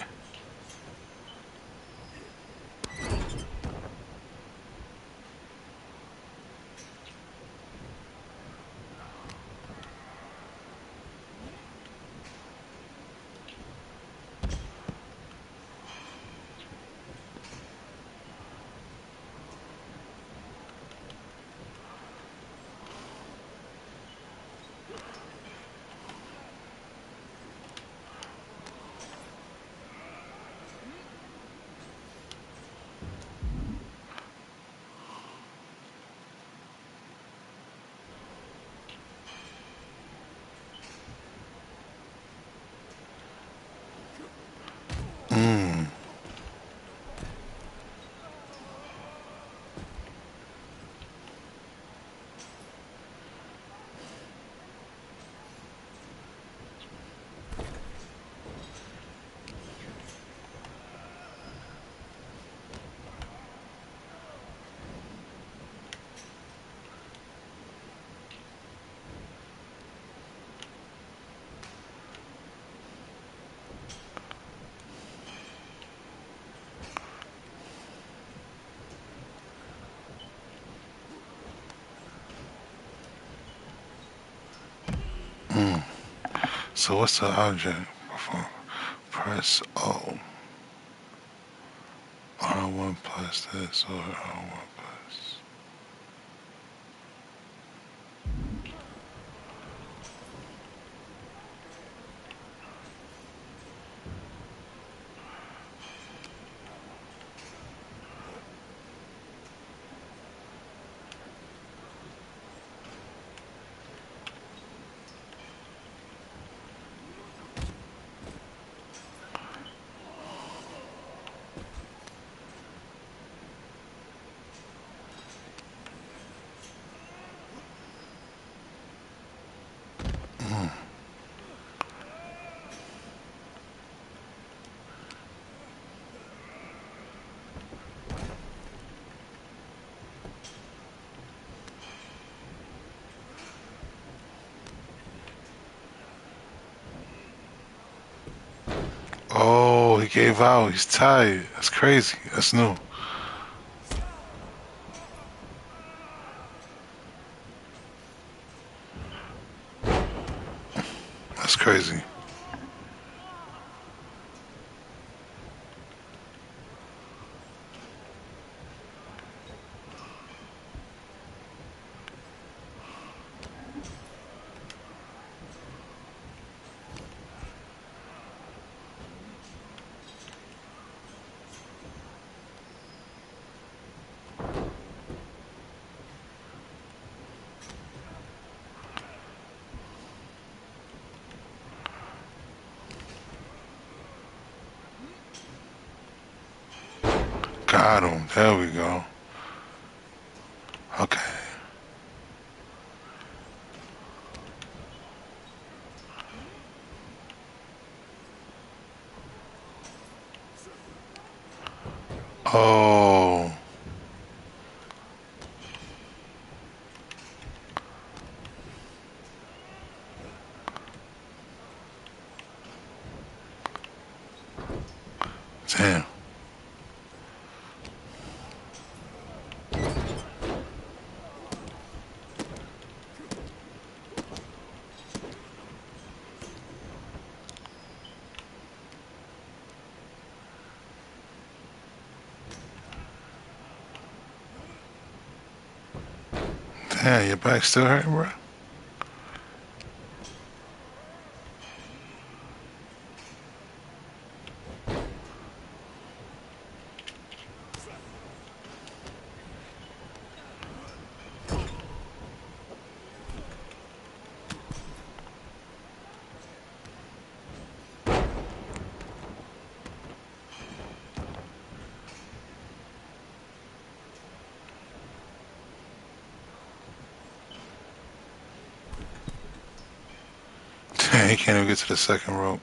Mmm. Mm. So what's the object? Perform. Press O. R1 plus this or R1 plus. gave out. He's tired. That's crazy. That's new. That's crazy. Got him. There we go. Okay. Oh, damn. Damn, your back still hurting, bro? Damn, he can't even get to the second rope.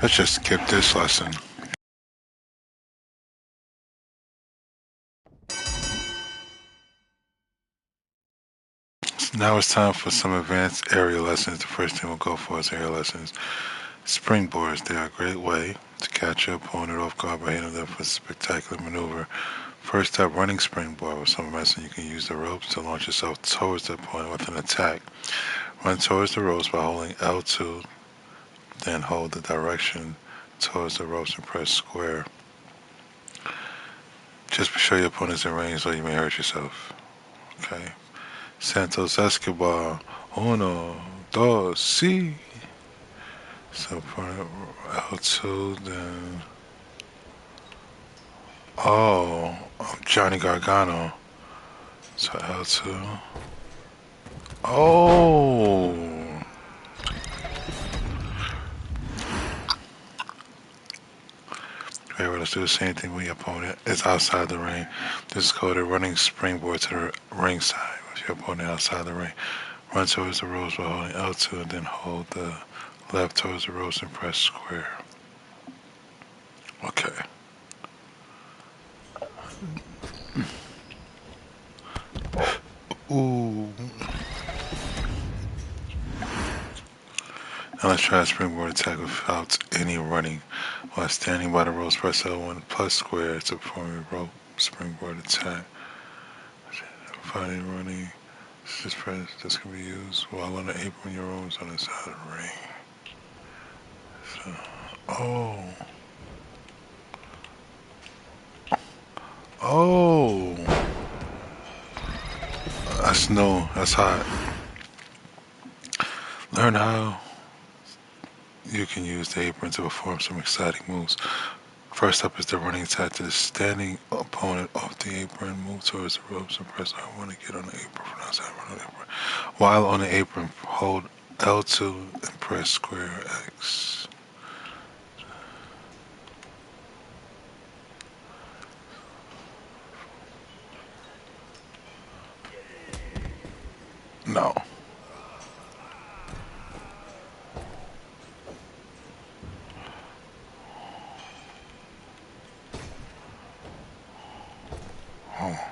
Let's just skip this lesson. Now it's time for some advanced area lessons. The first thing we'll go for is area lessons. Springboards. They are a great way to catch your opponent off guard by hitting them for a spectacular maneuver. First up, running springboard. With some wrestling, you can use the ropes to launch yourself towards the opponent with an attack. Run towards the ropes by holding L2, then hold the direction towards the ropes and press square. Just be sure your opponent's in range or you may hurt yourself. Okay. Santos Escobar. Uno, dos, si. So L2, then. Oh, Johnny Gargano. So L2. Oh. Okay, well, let's do the same thing with your opponent. It's outside the ring. This is called a running springboard to the ring side with your opponent outside the ring. Run towards the ropes by holding L2 and then hold the left towards the ropes and press square. Okay. Ooh. Now let's try a springboard attack without any running. While standing by the ropes, press L1 plus square to perform a rope springboard attack. Without any running, this can be used while on the apron, your arms on the side of the ring. So, oh. Oh. That's no, that's hot. Learn how you can use the apron to perform some exciting moves. First up is the running attack to the standing opponent off the apron. Move towards the ropes and press R1 to get on the apron from outside. Run on the apron. While on the apron, hold L2 and press square X. No. Oh.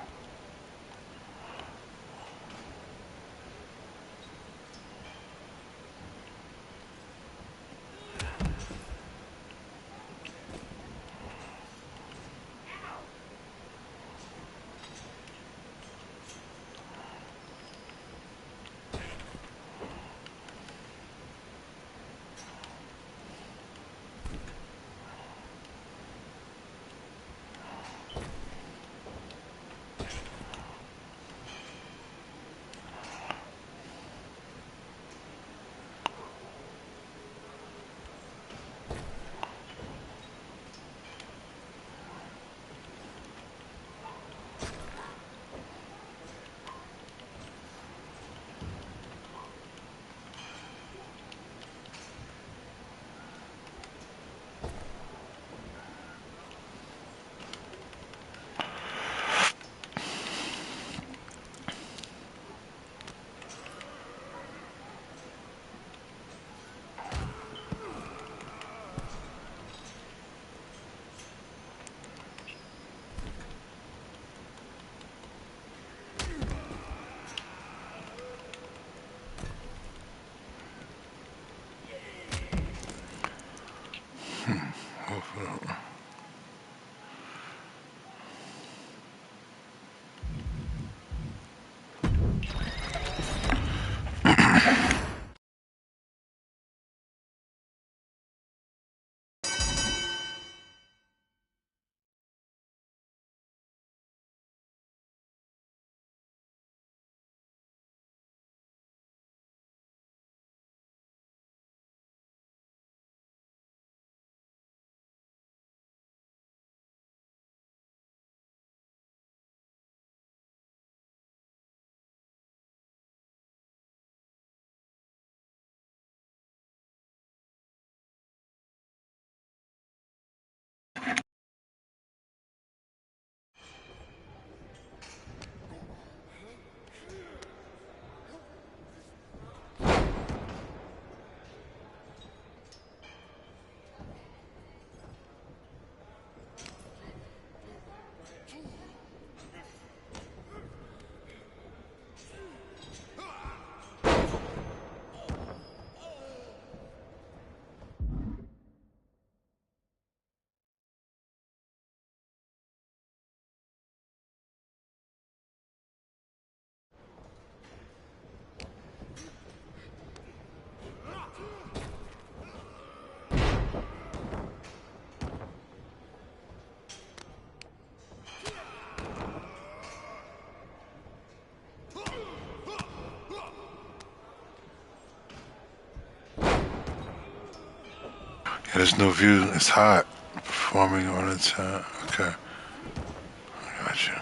Yeah, there's no view. It's hot. Performing on its okay. I got you.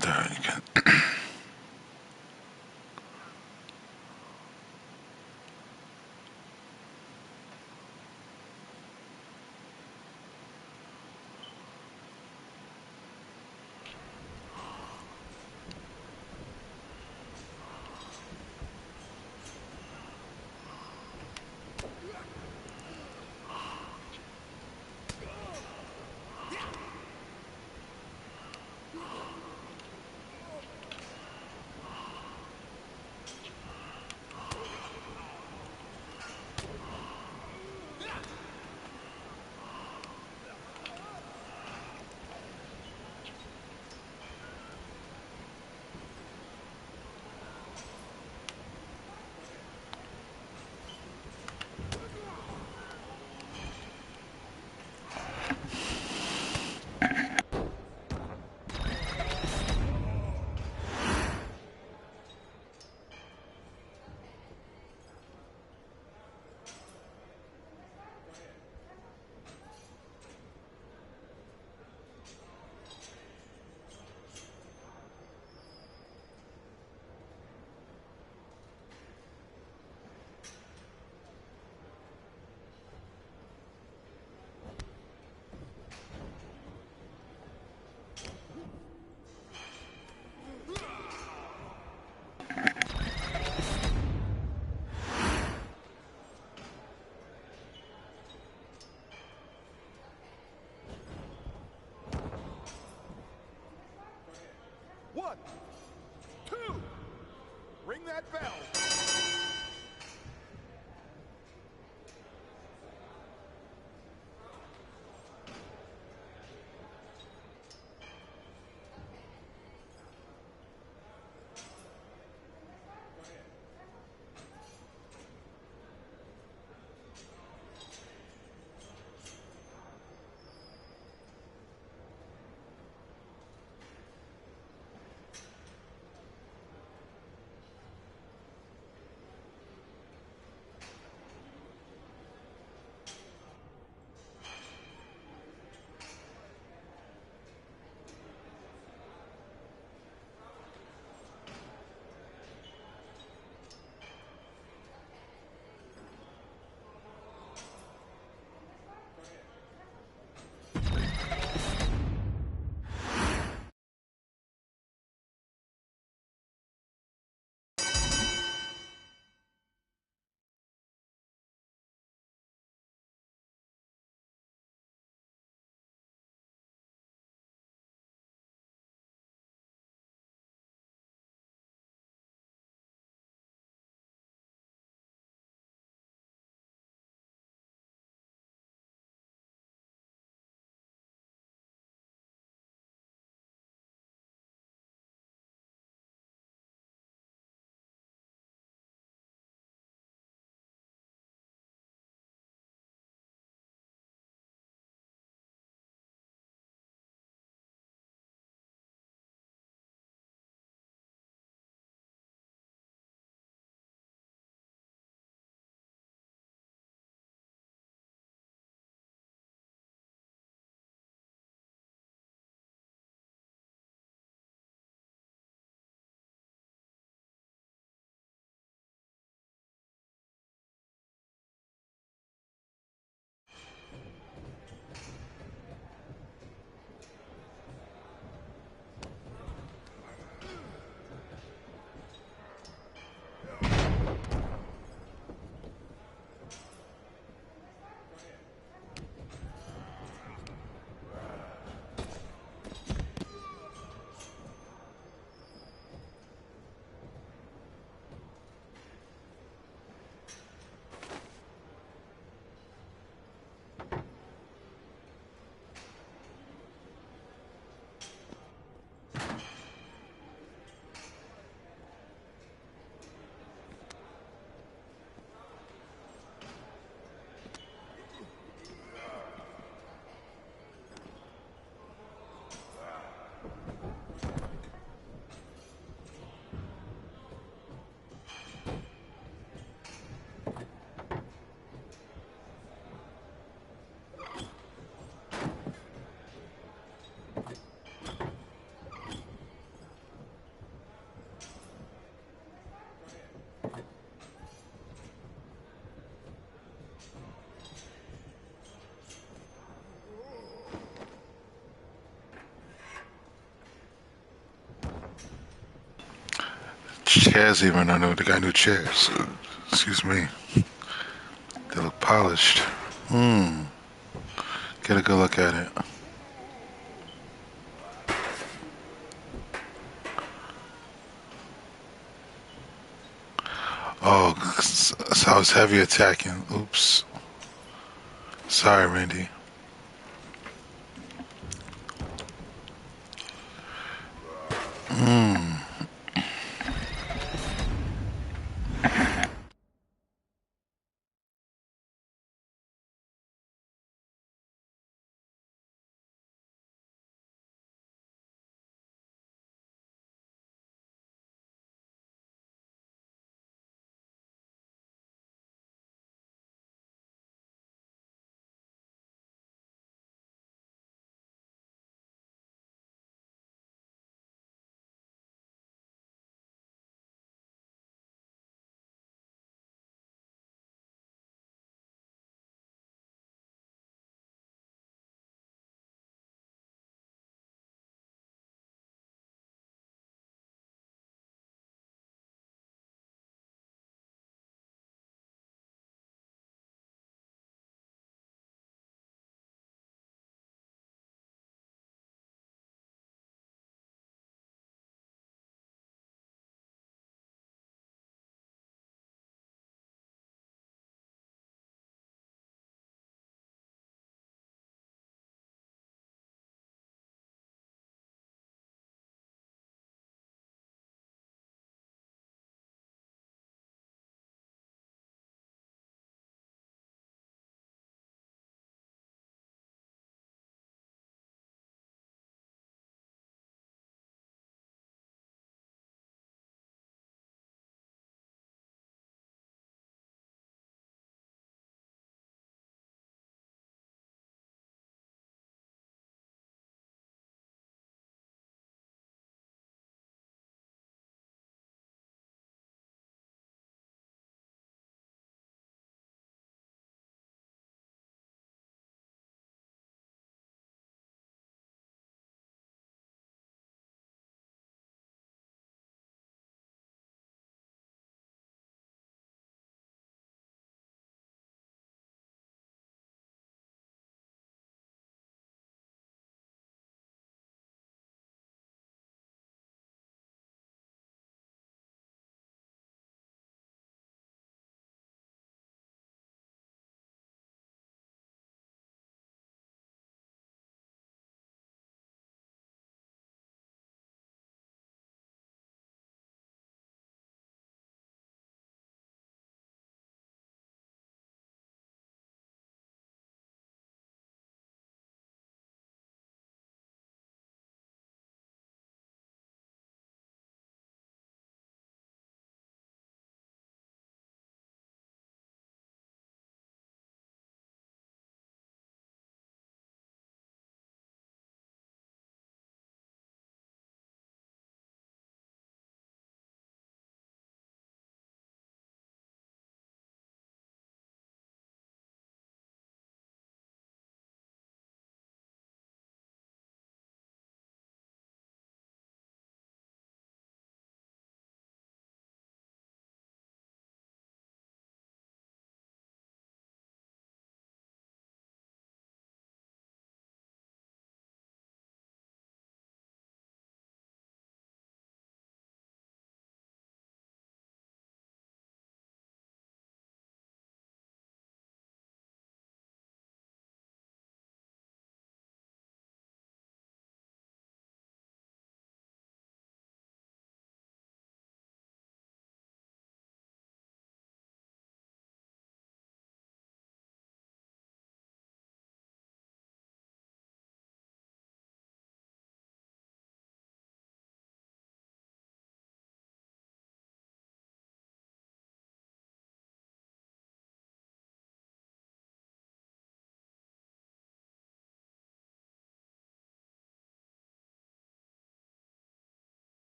There you can. One, two, ring that bell. chairs even. I know they got new chairs. Excuse me. They look polished. Hmm. Get a good look at it. Oh, so I was heavy attacking. Oops. Sorry, Randy. Hmm.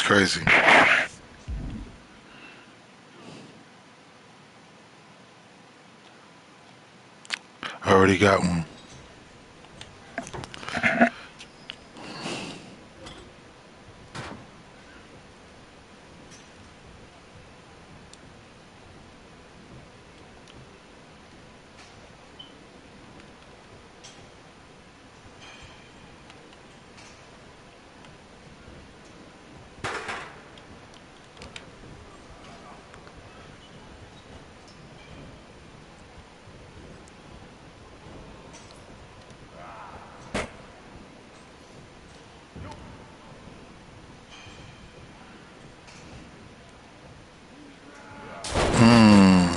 crazy. I already got one. Hmm.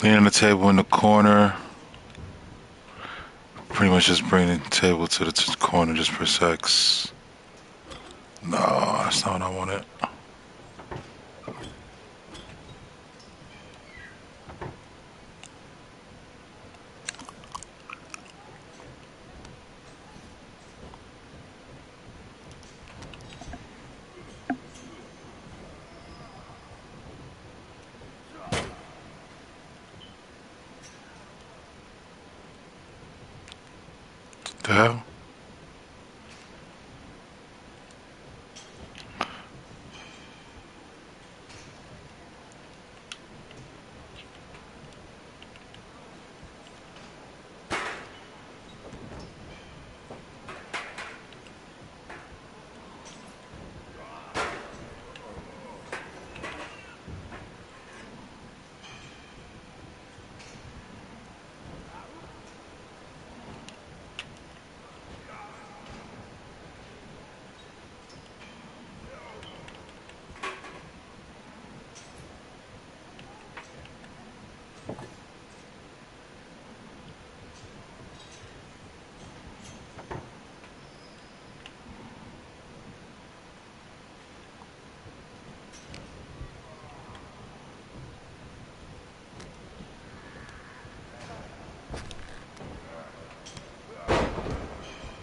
Leaning the table in the corner. Pretty much just bring the table to the corner, just press X. No, that's not what I wanted. The hell?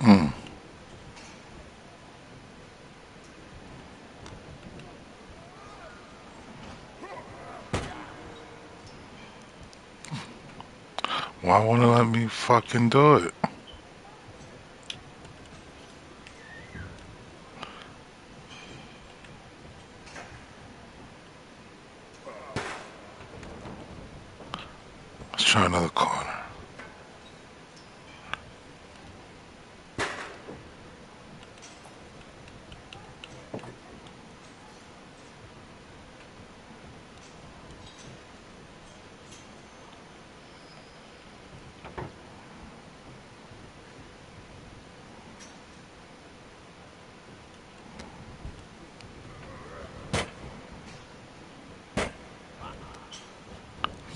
Hmm. Why won't it let me fucking do it? Let's try another corner.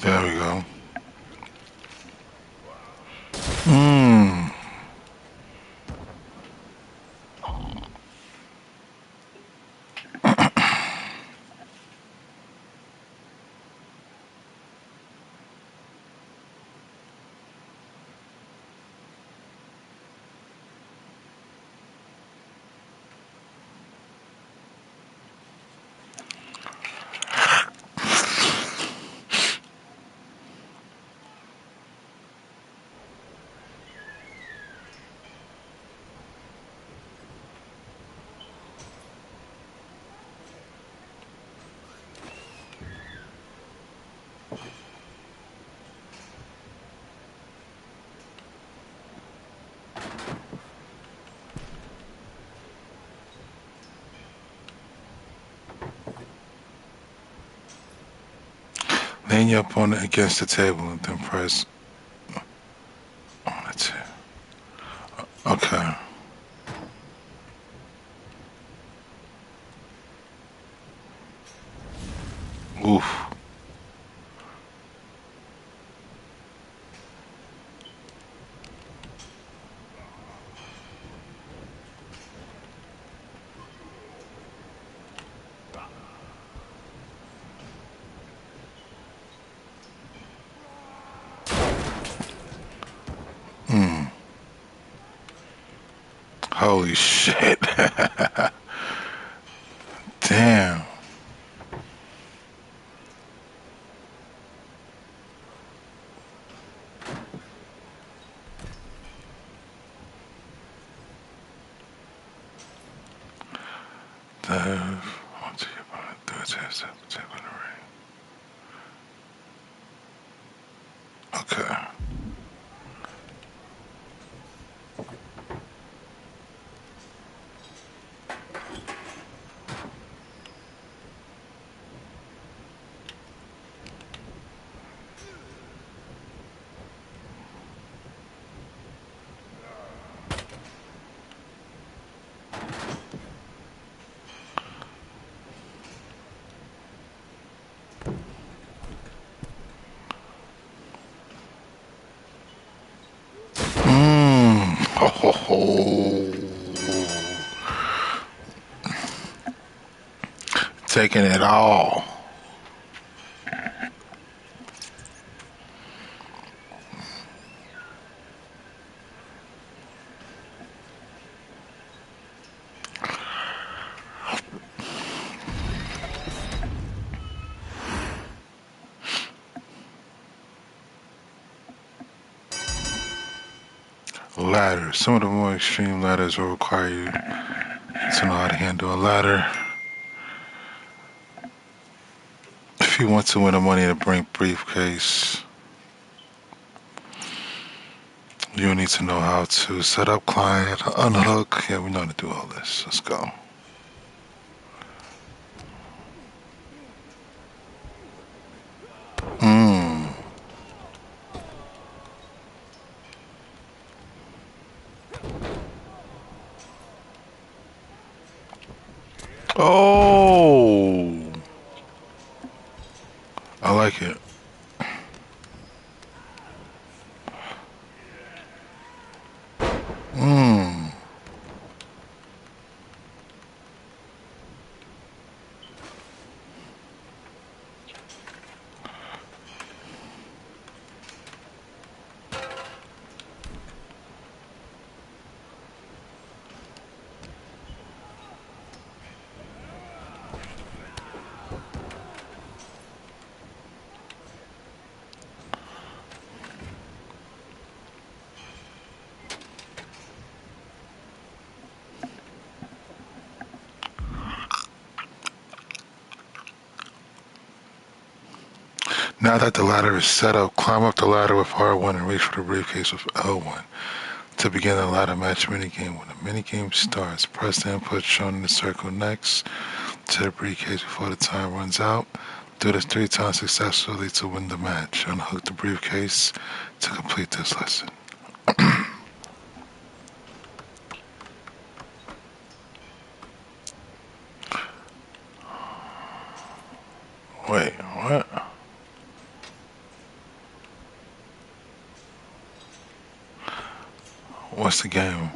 There we go. Mmm. Lean your opponent against the table and then press on the table. Okay. Oof. Mm. Holy shit. Damn. Dive onto your opponent. Do a test at the table in the ring. Okay. Mmm. Ho ho ho. Taking it all. Ladders. Some of the more extreme ladders will require you to know how to handle a ladder. If you want to win a Money in the Bank briefcase, you need to know how to set up, climb, unhook. Yeah, we know how to do all this. Let's go. Mmm. Oh, I like it. Mmm. Now that the ladder is set up, climb up the ladder with R1 and reach for the briefcase with L1. To begin the ladder match minigame, when the minigame starts, press the input shown in the circle next to the briefcase before the time runs out. Do this 3 times successfully to win the match. Unhook the briefcase to complete this lesson. Wait, what? What's the game?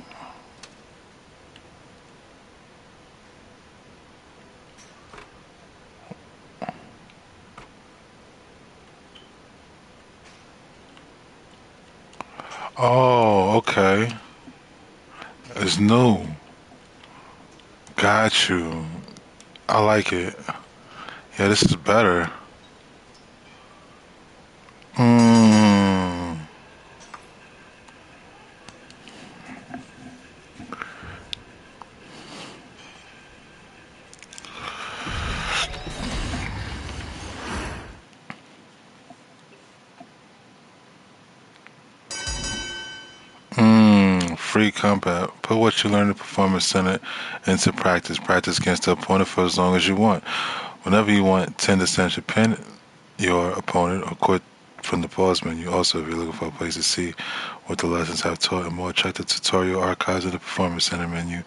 Oh, okay. It's new. Got you. I like it. Yeah, this is better. Mmm. Free combat. Put what you learned in Performance Center into practice. Practice against the opponent for as long as you want. Whenever you want, 10 to center pin your opponent or quit from the pause menu. Also, if you're looking for a place to see what the lessons have taught and more, check the tutorial archives in the Performance Center menu,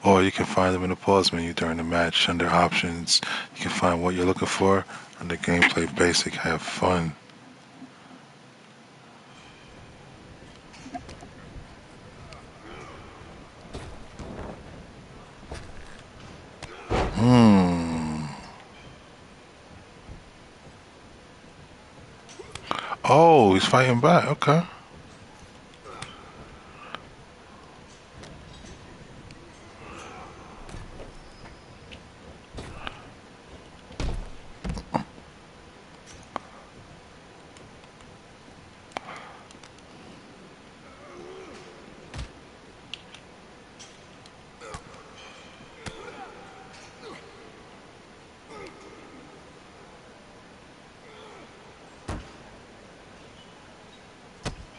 or you can find them in the pause menu during the match. Under options, you can find what you're looking for. Under gameplay basic, have fun. Hmm. Oh, he's fighting back. Okay.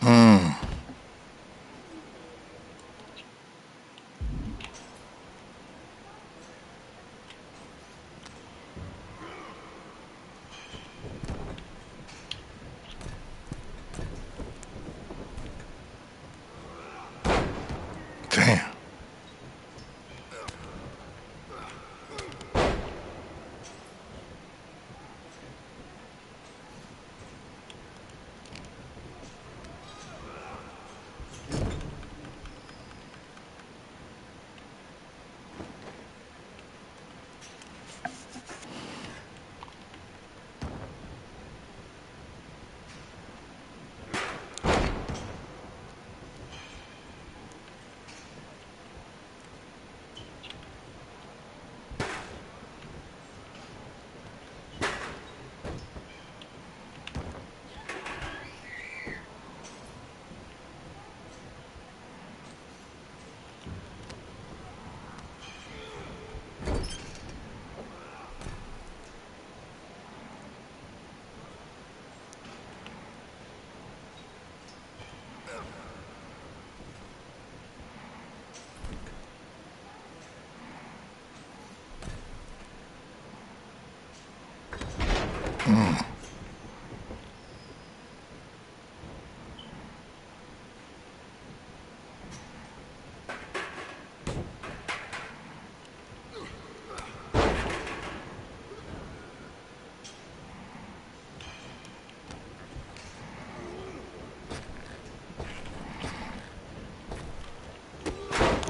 Hmm. Damn.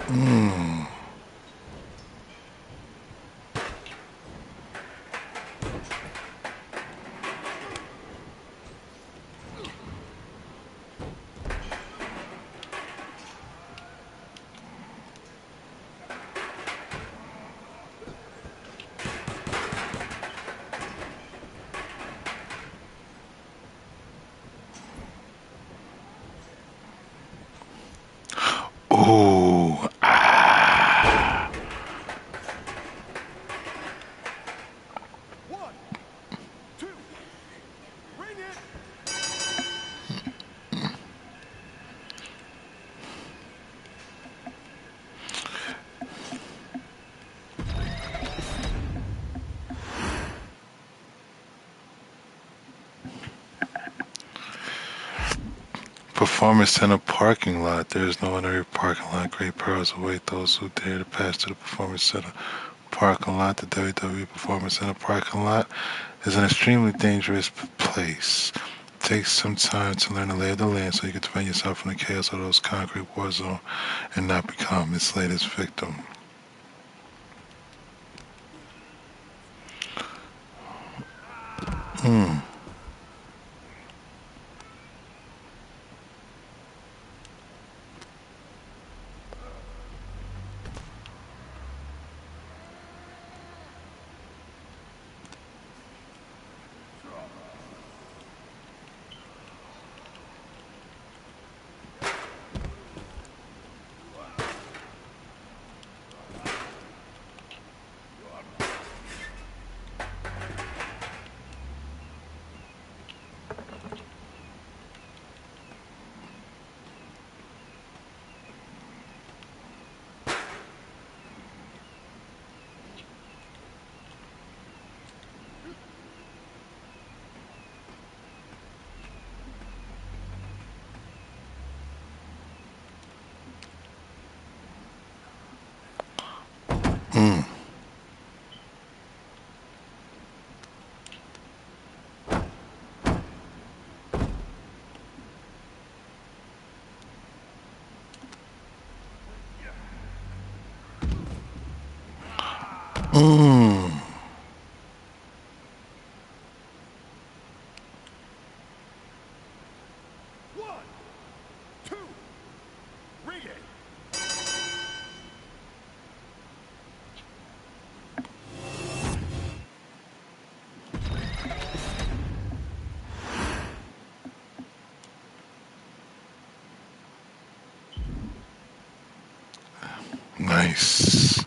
Hmm. Ooh. Ah. One, two, bring it! Performance Center parking lot. There is no ordinary parking lot. Great perils await those who dare to pass through the Performance Center parking lot. The WWE Performance Center parking lot is an extremely dangerous place. Take some time to learn the lay of the land so you can defend yourself from the chaos of those concrete war zones and not become its latest victim. Hmm. Hmm. Hmm. One, two, ring it. Nice.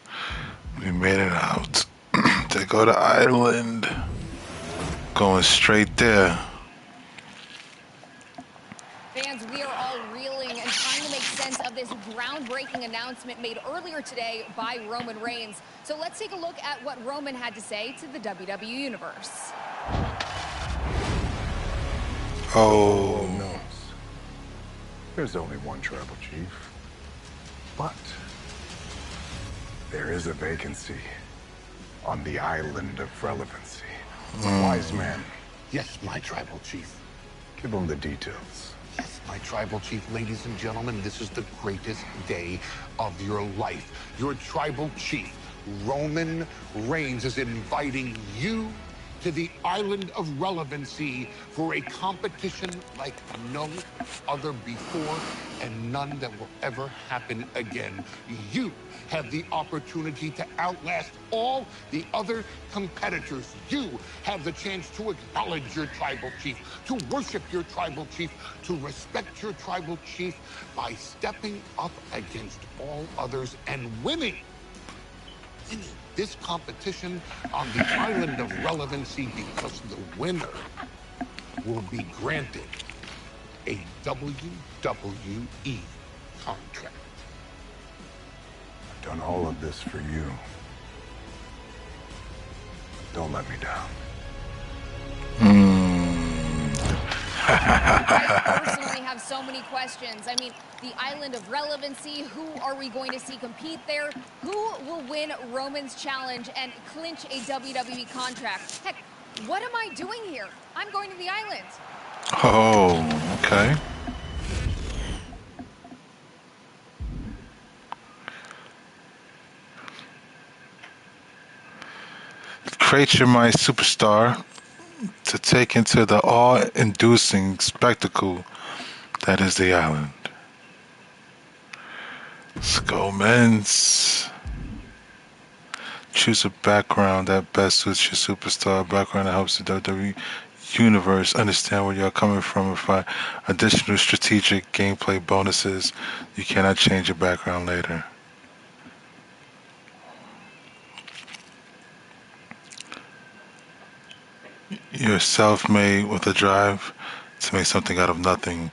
We made it out. They go to island. Going straight there. Fans, we are all reeling and trying to make sense of this groundbreaking announcement made earlier today by Roman Reigns. So let's take a look at what Roman had to say to the WWE Universe. Oh. Knows. There's only one tribal chief. But there is a vacancy on the island of Relevancy. Wise man, Yes, my tribal chief. give him the details. Yes, my tribal chief. Ladies and gentlemen, this is the greatest day of your life. Your tribal chief, Roman Reigns, is inviting you to the island of Relevancy for a competition like no other before and none that will ever happen again. You have the opportunity to outlast all the other competitors. You have the chance to acknowledge your tribal chief, to worship your tribal chief, to respect your tribal chief by stepping up against all others and winning this competition on the island of Relevancy, because the winner will be granted a WWE contract. I've done all of this for you. Don't let me down. I personally have so many questions. I mean, the island of Relevancy, who are we going to see compete there? Who will win Roman's challenge and clinch a WWE contract? Heck, what am I doing here? I'm going to the island. Oh, okay. Creature my superstar to take into the awe-inducing spectacle that is the island. Let's go, men's. Choose a background that best suits your superstar. Background that helps the WWE universe understand where you're coming from and provide additional strategic gameplay bonuses. You cannot change your background later. You're self-made with a drive to make something out of nothing.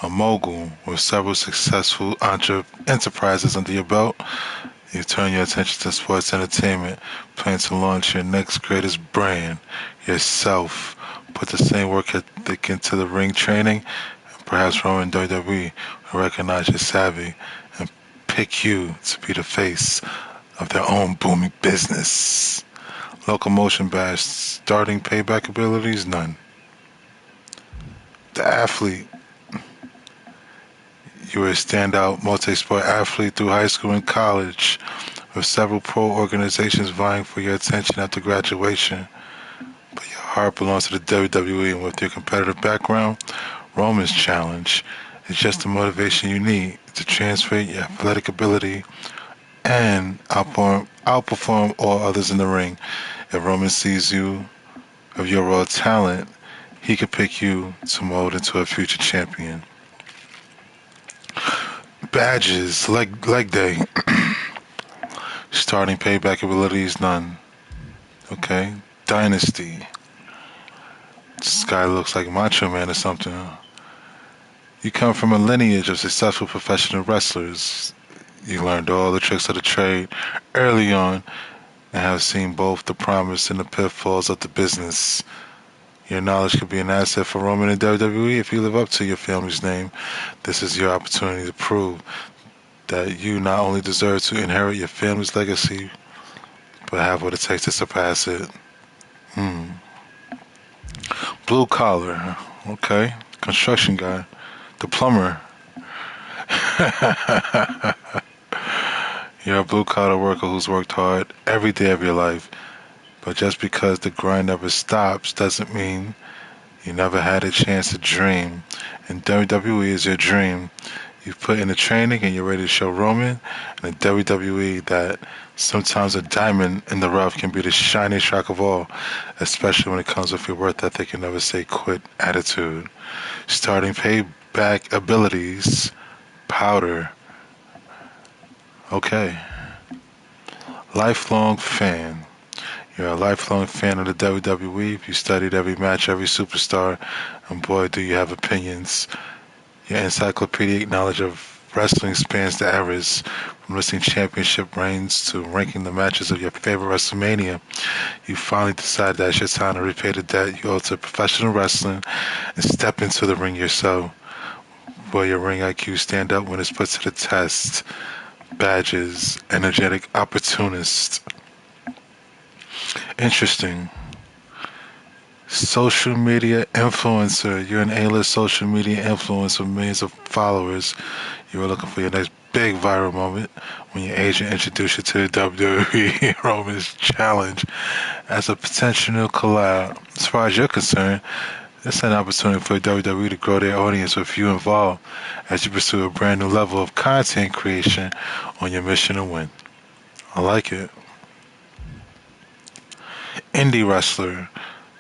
A mogul with several successful enterprises under your belt. You turn your attention to sports entertainment, plan to launch your next greatest brand, yourself. Put the same work ethic into the ring training, and perhaps Roman WWE will recognize your savvy and pick you to be the face of their own booming business. Locomotion badge, starting payback abilities, none. The athlete. You were a standout multi-sport athlete through high school and college, with several pro organizations vying for your attention after graduation. But your heart belongs to the WWE, and with your competitive background, Roman's challenge is just the motivation you need to transfer your athletic ability and outperform all others in the ring. If Roman sees you of your raw talent, he could pick you to mold into a future champion. Badges, leg day. Starting payback abilities, none. Okay. Dynasty. This guy looks like Macho Man or something. You come from a lineage of successful professional wrestlers. You learned all the tricks of the trade early on and have seen both the promise and the pitfalls of the business. Your knowledge could be an asset for Roman and WWE if you live up to your family's name. This is your opportunity to prove that you not only deserve to inherit your family's legacy, but have what it takes to surpass it. Hmm. Blue collar. Okay. Construction guy. The plumber. You're a blue collar worker who's worked hard every day of your life. But just because the grind never stops doesn't mean you never had a chance to dream. And WWE is your dream. You've put in the training and you're ready to show Roman and the WWE that sometimes a diamond in the rough can be the shiniest rock of all, especially when it comes with your work ethic and never say quit attitude. Starting payback abilities, powder. Okay. Lifelong fan. You're a lifelong fan of the WWE. You studied every match, every superstar, and boy, do you have opinions. Your encyclopedic knowledge of wrestling spans the eras, from listing championship reigns to ranking the matches of your favorite WrestleMania. You finally decide that it's your time to repay the debt you owe to professional wrestling and step into the ring yourself. Will your ring IQ stand up when it's put to the test? Badges, energetic opportunist. Interesting. Social media influencer. You're an A-list social media influencer with millions of followers. You were looking for your next big viral moment when your agent introduced you to the WWE Roman's Challenge as a potential new collab. As far as you're concerned, this is an opportunity for WWE to grow their audience with you involved as you pursue a brand new level of content creation on your mission to win. I like it. Indie wrestler.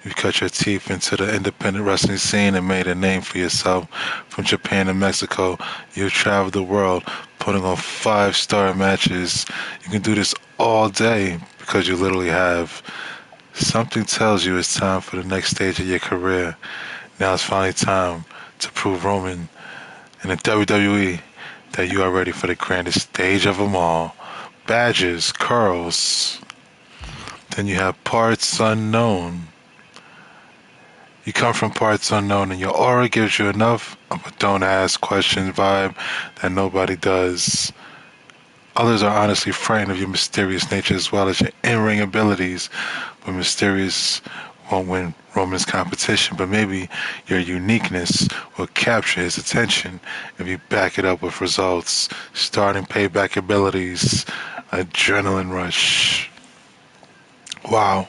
You cut your teeth into the independent wrestling scene and made a name for yourself. From Japan to Mexico, you've traveled the world putting on five-star matches. You can do this all day because you literally have. Something tells you it's time for the next stage of your career. Now it's finally time to prove Roman and the WWE that you are ready for the grandest stage of them all. Badges, curls. Then you have parts unknown. You come from parts unknown and your aura gives you enough of a don't ask questions vibe that nobody does. Others are honestly frightened of your mysterious nature as well as your in-ring abilities, but mysterious won't win Roman's competition, but maybe your uniqueness will capture his attention if you back it up with results. Starting payback abilities, adrenaline rush. Wow.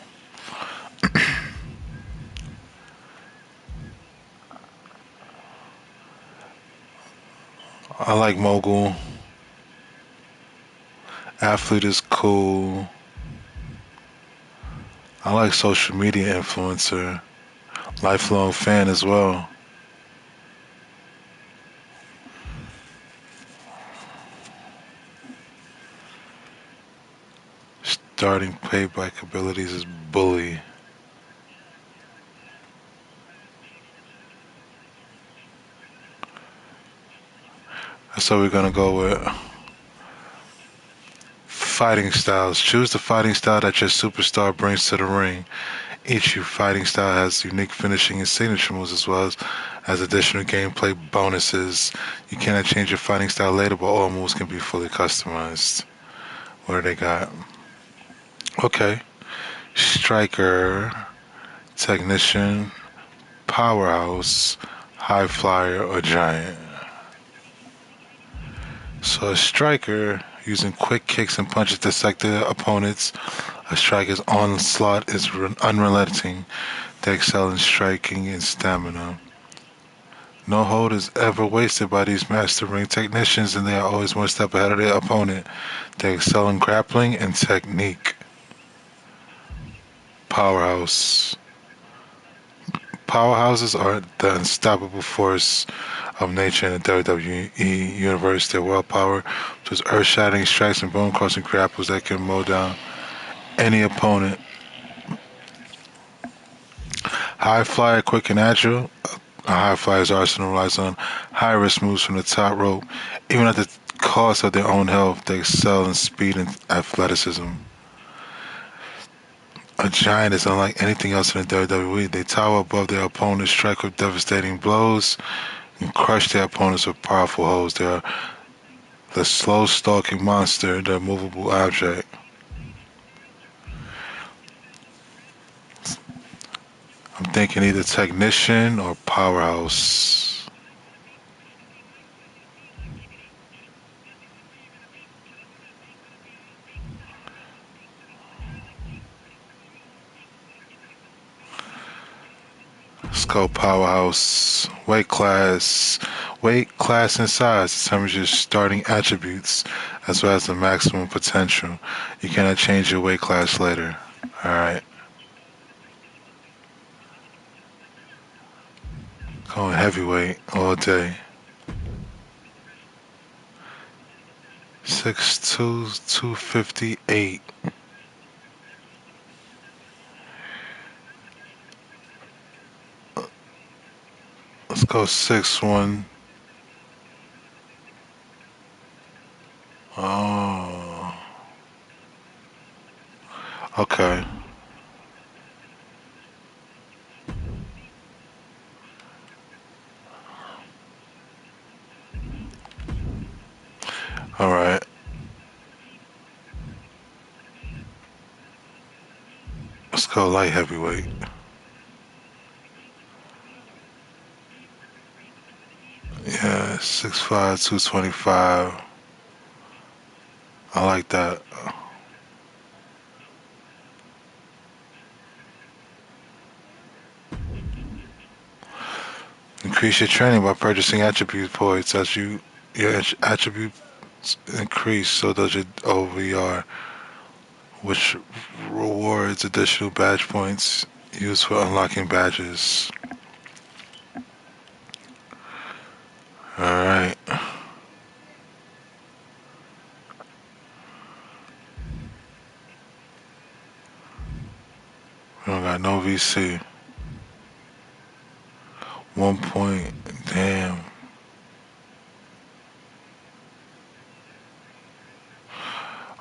I like mogul. Athlete is cool. I like social media influencer. Lifelong fan as well. Starting payback abilities is bully. That's what we're gonna go with. Fighting styles. Choose the fighting style that your superstar brings to the ring. Each fighting style has unique finishing and signature moves as well as additional gameplay bonuses. You cannot change your fighting style later, but all moves can be fully customized. What do they got? Okay. Striker, technician, powerhouse, high flyer, or giant. So a striker using quick kicks and punches to sack their opponents. A striker's onslaught is unrelenting. They excel in striking and stamina. No hold is ever wasted by these master ring technicians, and they are always one step ahead of their opponent. They excel in grappling and technique. Powerhouse. Powerhouses are the unstoppable force of nature in the WWE universe. Their world power was earth-shattering strikes and bone-crossing grapples that can mow down any opponent. High flyer, quick and agile. A high flyer's arsenal relies on high-risk moves from the top rope. Even at the cost of their own health, they excel in speed and athleticism. A giant is unlike anything else in the WWE. They tower above their opponents, strike with devastating blows, and crush their opponents with powerful holds. They are the slow stalking monster, the immovable object. I'm thinking either technician or powerhouse. Let's go powerhouse. Weight class and size determines your starting attributes as well as the maximum potential. You cannot change your weight class later. Alright. Going heavyweight all day. 6'2", 258. Let's go 6'1". Oh, okay. All right. Let's go light heavyweight. Yeah, 6'5", 225. I like that. Increase your training by purchasing attribute points. As your attributes increase, so does your OVR, which rewards additional badge points used for unlocking badges. All right. We don't got no VC. 1 point. Damn.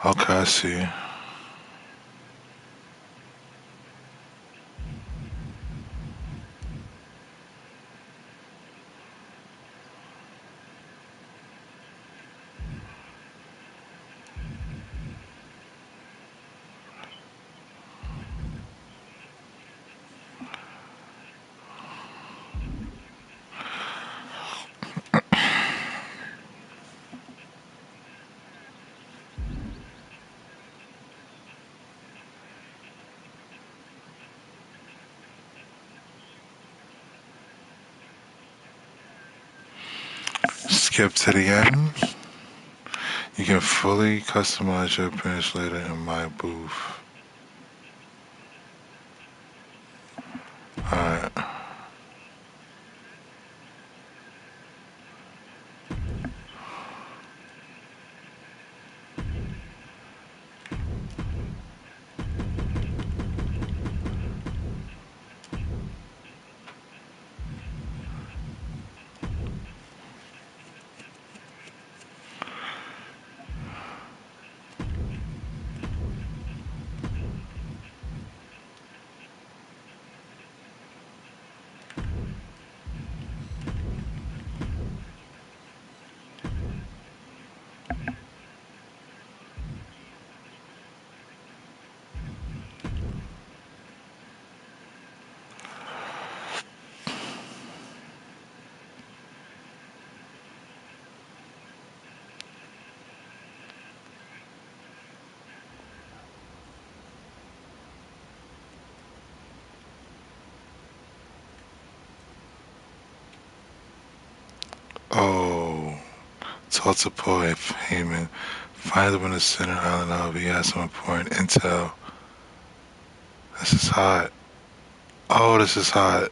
Okay, I see. Skip to the end. You can fully customize your appearance later in my booth. Alright. Oh, talk to Paul Heyman. Find him in the center island. He has some important intel. This is hot. Oh, this is hot.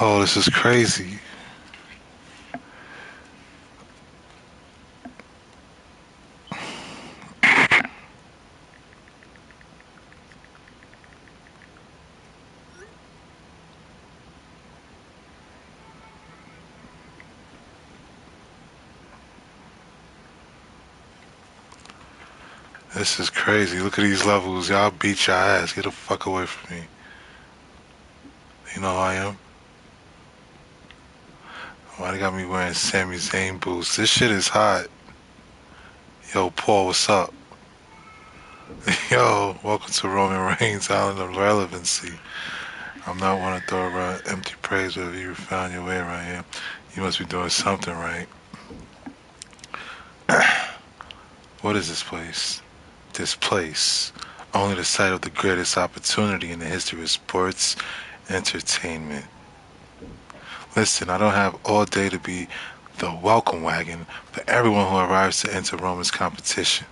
Oh, this is crazy. This is crazy. Look at these levels. Y'all beat your ass. Get the fuck away from me. You know who I am? Why they got me wearing Sami Zayn boots? This shit is hot. Yo, Paul, what's up? Yo, welcome to Roman Reigns Island of Relevancy. I'm not one to throw around empty praise, but if you found your way around here, you must be doing something right. What is this place? This place. Only the site of the greatest opportunity in the history of sports entertainment. Listen, I don't have all day to be the welcome wagon for everyone who arrives to enter Roman's competition.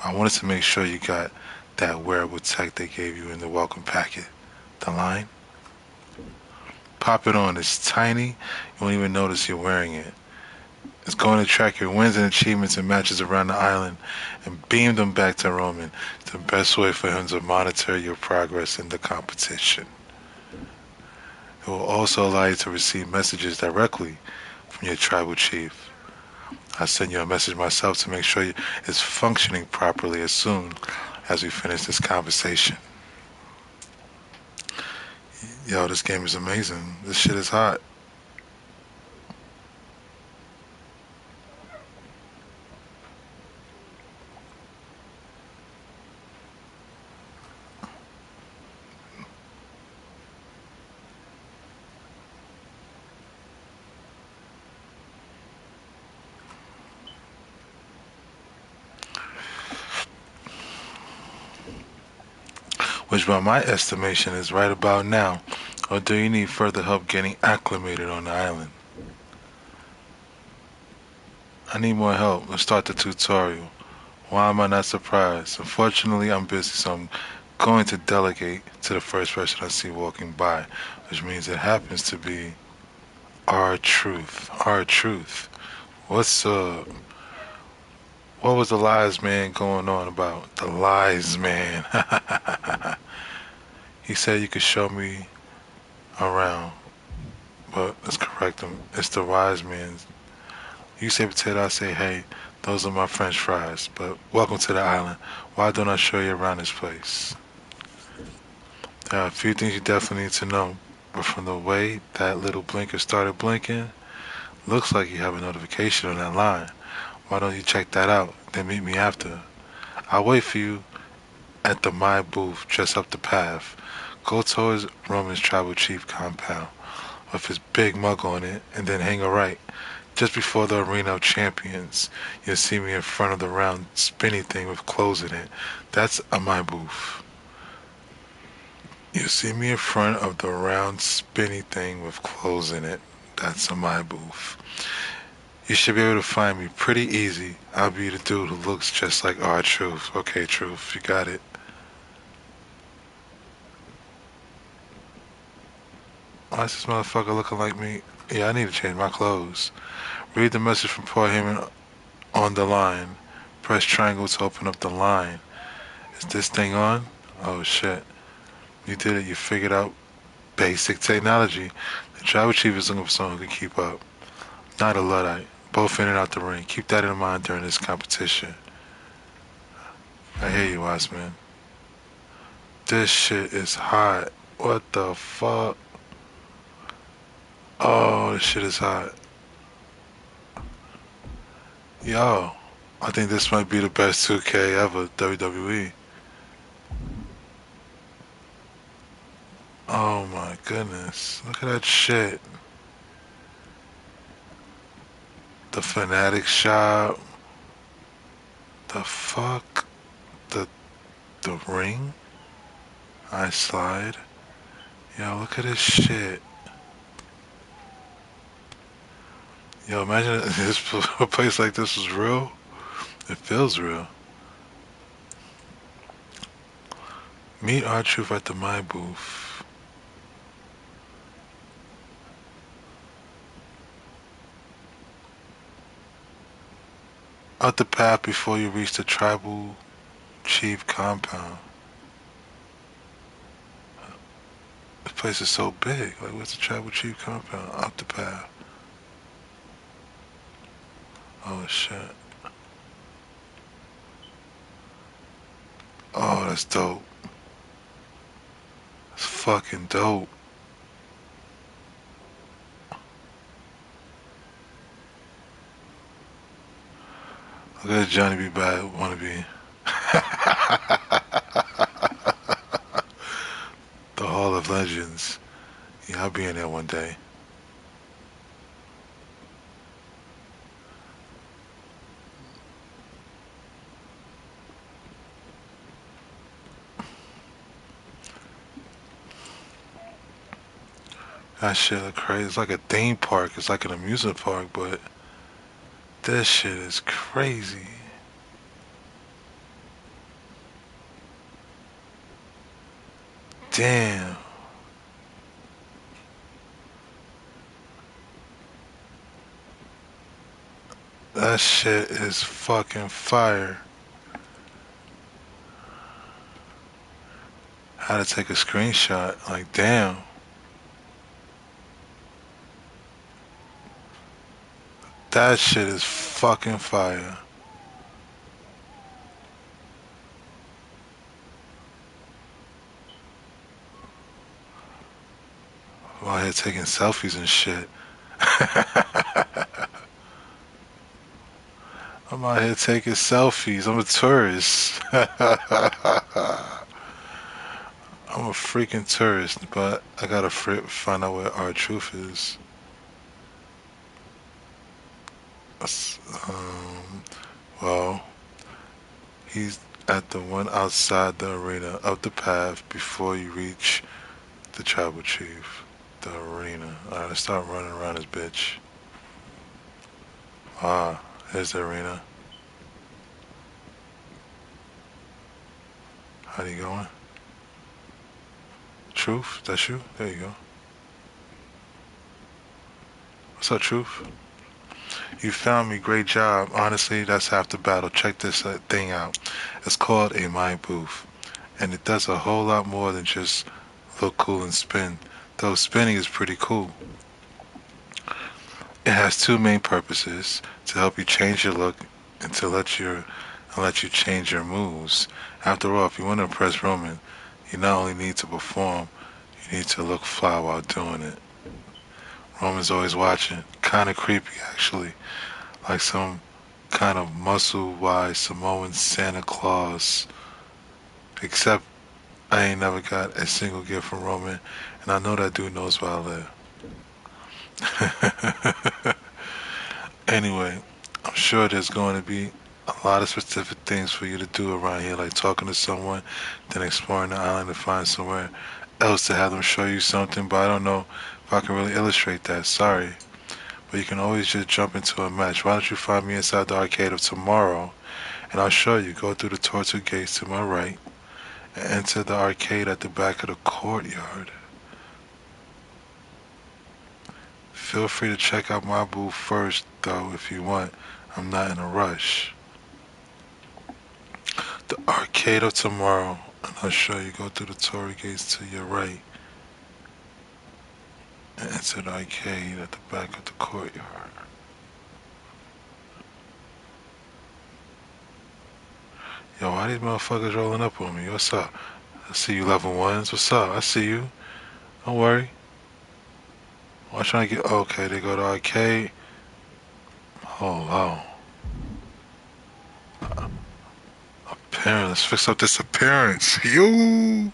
I wanted to make sure you got that wearable tech they gave you in the welcome packet. The line? Pop it on. It's tiny. You won't even notice you're wearing it. It's going to track your wins and achievements and matches around the island and beam them back to Roman. It's the best way for him to monitor your progress in the competition. It will also allow you to receive messages directly from your tribal chief. I send you a message myself to make sure it's functioning properly as soon as we finish this conversation. Yo, this game is amazing. This shit is hot. Which by my estimation is right about now. Or do you need further help getting acclimated on the island? I need more help. Let's start the tutorial. Why am I not surprised? Unfortunately, I'm busy, so I'm going to delegate to the first person I see walking by, which means it happens to be R-Truth. R-Truth. What's what was the lies man going on about? The lies man. He said you could show me around, but let's correct him. It's the wise man. You say potato, I say hey. Those are my French fries. But welcome to the island. Why don't I show you around this place? There are a few things you definitely need to know. But from the way that little blinker started blinking, looks like you have a notification on that line. Why don't you check that out? Then meet me after. I'll wait for you at the My booth just up the path. Go towards Roman's tribal chief compound with his big mug on it, and then hang a right. Just before the Arena of Champions, you'll see me in front of the round spinny thing with clothes in it. That's a My booth. You'll see me in front of the round spinny thing with clothes in it. That's a My booth. You should be able to find me pretty easy. I'll be the dude who looks just like R-Truth. Okay, Truth, you got it. Why is this motherfucker looking like me? Yeah, I need to change my clothes. Read the message from Paul Heyman on the line. Press triangle to open up the line. Is this thing on? Oh shit. You did it. You figured out basic technology. The tribal chief is looking for someone who can keep up. Not a Luddite. Both in and out the ring. Keep that in mind during this competition. I hear you, wise man. This shit is hot. What the fuck? Oh, this shit is hot. Yo, I think this might be the best 2K ever, WWE. Oh my goodness. Look at that shit. The Fanatic Shop. The fuck? The the ring? I slide. Yo, look at this shit. Yo, imagine this a place like this was real. It feels real. Meet our truth at the My booth. Out the path before you reach the tribal chief compound. This place is so big. Like, where's the tribal chief compound? Out the path. Oh shit. Oh, that's dope. It's fucking dope. Look at Johnny B. Bad wannabe. The Hall of Legends. Yeah, I'll be in there one day. That shit look crazy. It's like a theme park. It's like an amusement park, but this shit is crazy. Damn. That shit is fucking fire. How to take a screenshot. Like, damn. That shit is fucking fire. I'm out here taking selfies and shit. I'm out here taking selfies. I'm a tourist. I'm a freaking tourist, but I gotta find out where our truth is. That's, well, he's at the one outside the arena, up the path before you reach the tribal chief. The arena. Alright, let's start running around this bitch. Ah, there's the arena. How you going? Truth? That's you? There you go. What's up, Truth? You found me. Great job. Honestly, that's half the battle. Check this thing out. It's called a mind booth, and it does a whole lot more than just look cool and spin. Though spinning is pretty cool. It has two main purposes: to help you change your look and to let you change your moves. After all, if you want to impress Roman, you not only need to perform, you need to look fly while doing it. Roman's always watching. Kinda creepy, actually. Like some kind of muscle-wise Samoan Santa Claus. Except I ain't never got a single gift from Roman, and I know that dude knows where I live. Anyway, I'm sure there's going to be a lot of specific things for you to do around here, like talking to someone, then exploring the island to find somewhere else to have them show you something, but I don't know if I can really illustrate that. Sorry. But you can always just jump into a match. Why don't you find me inside the arcade of tomorrow, and I'll show you. Go through the torture gates to my right, and enter the arcade at the back of the courtyard. Feel free to check out my booth first, though, if you want. I'm not in a rush. The arcade of tomorrow, and I'll show you. Go through the torii gates to your right, and enter the arcade at the back of the courtyard. Yo, why these motherfuckers rolling up on me? What's up? I see you level ones. What's up? I see you. Don't worry. I'm trying to get. Okay, they go to arcade. Oh, wow. Appearance. Let's fix up this appearance. Yo!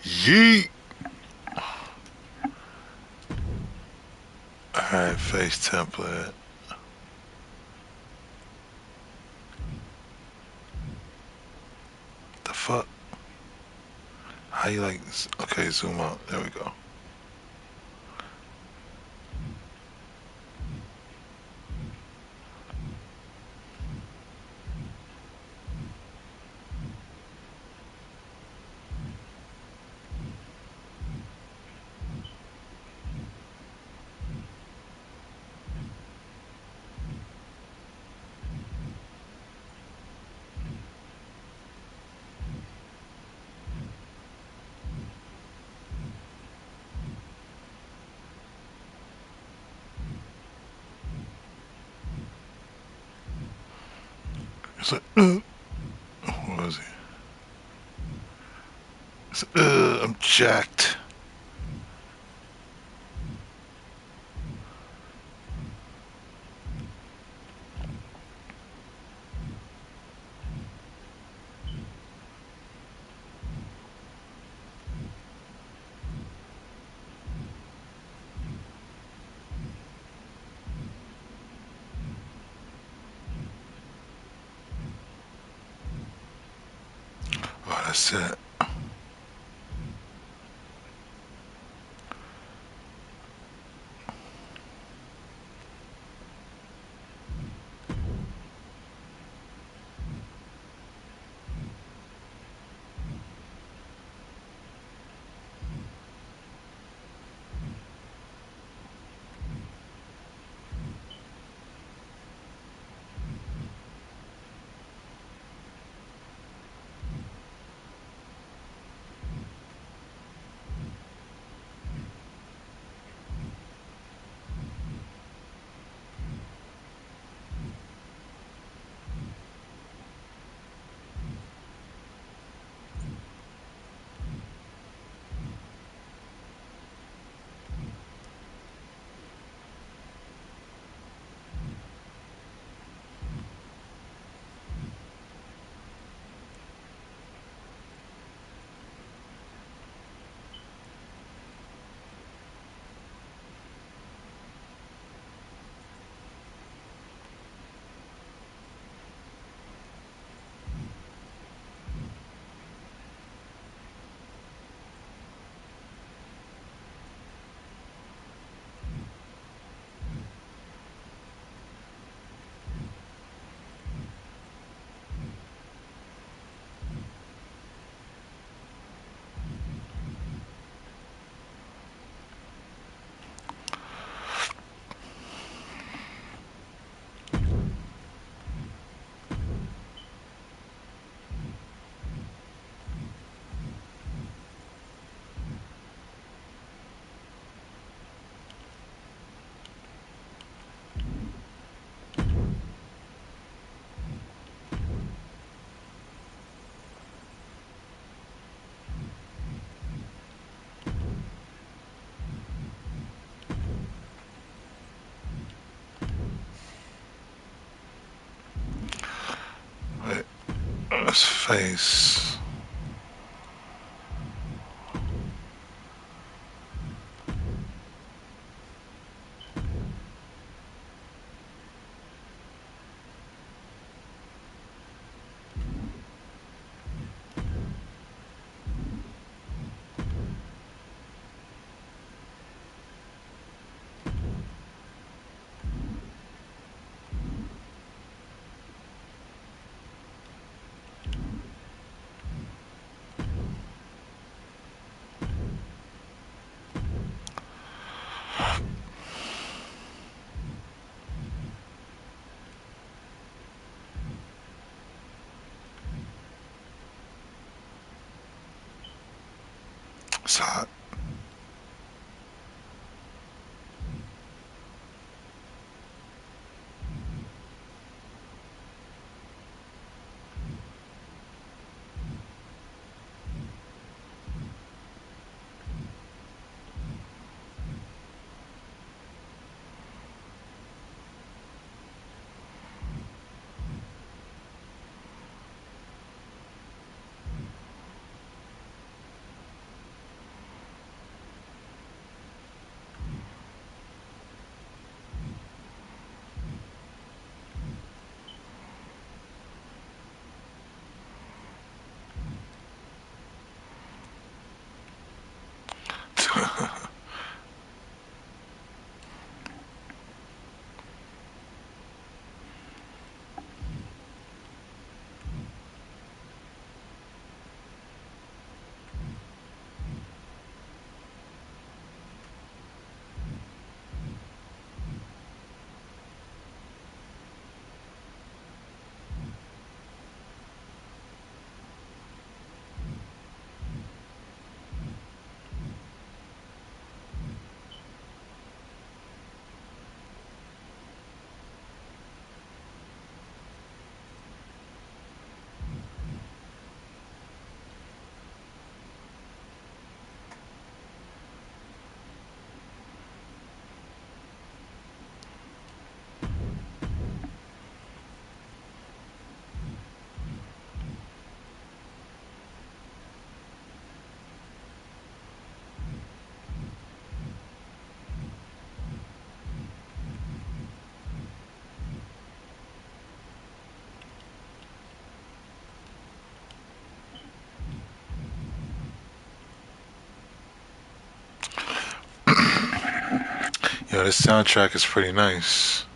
Yeet! Alright, face template. The fuck? How you like this? Okay, zoom out. There we go. It's like, what was he? It's, I'm jacked. Oh, that's it. Wait, let's face. It's hot. Yo, this soundtrack is pretty nice.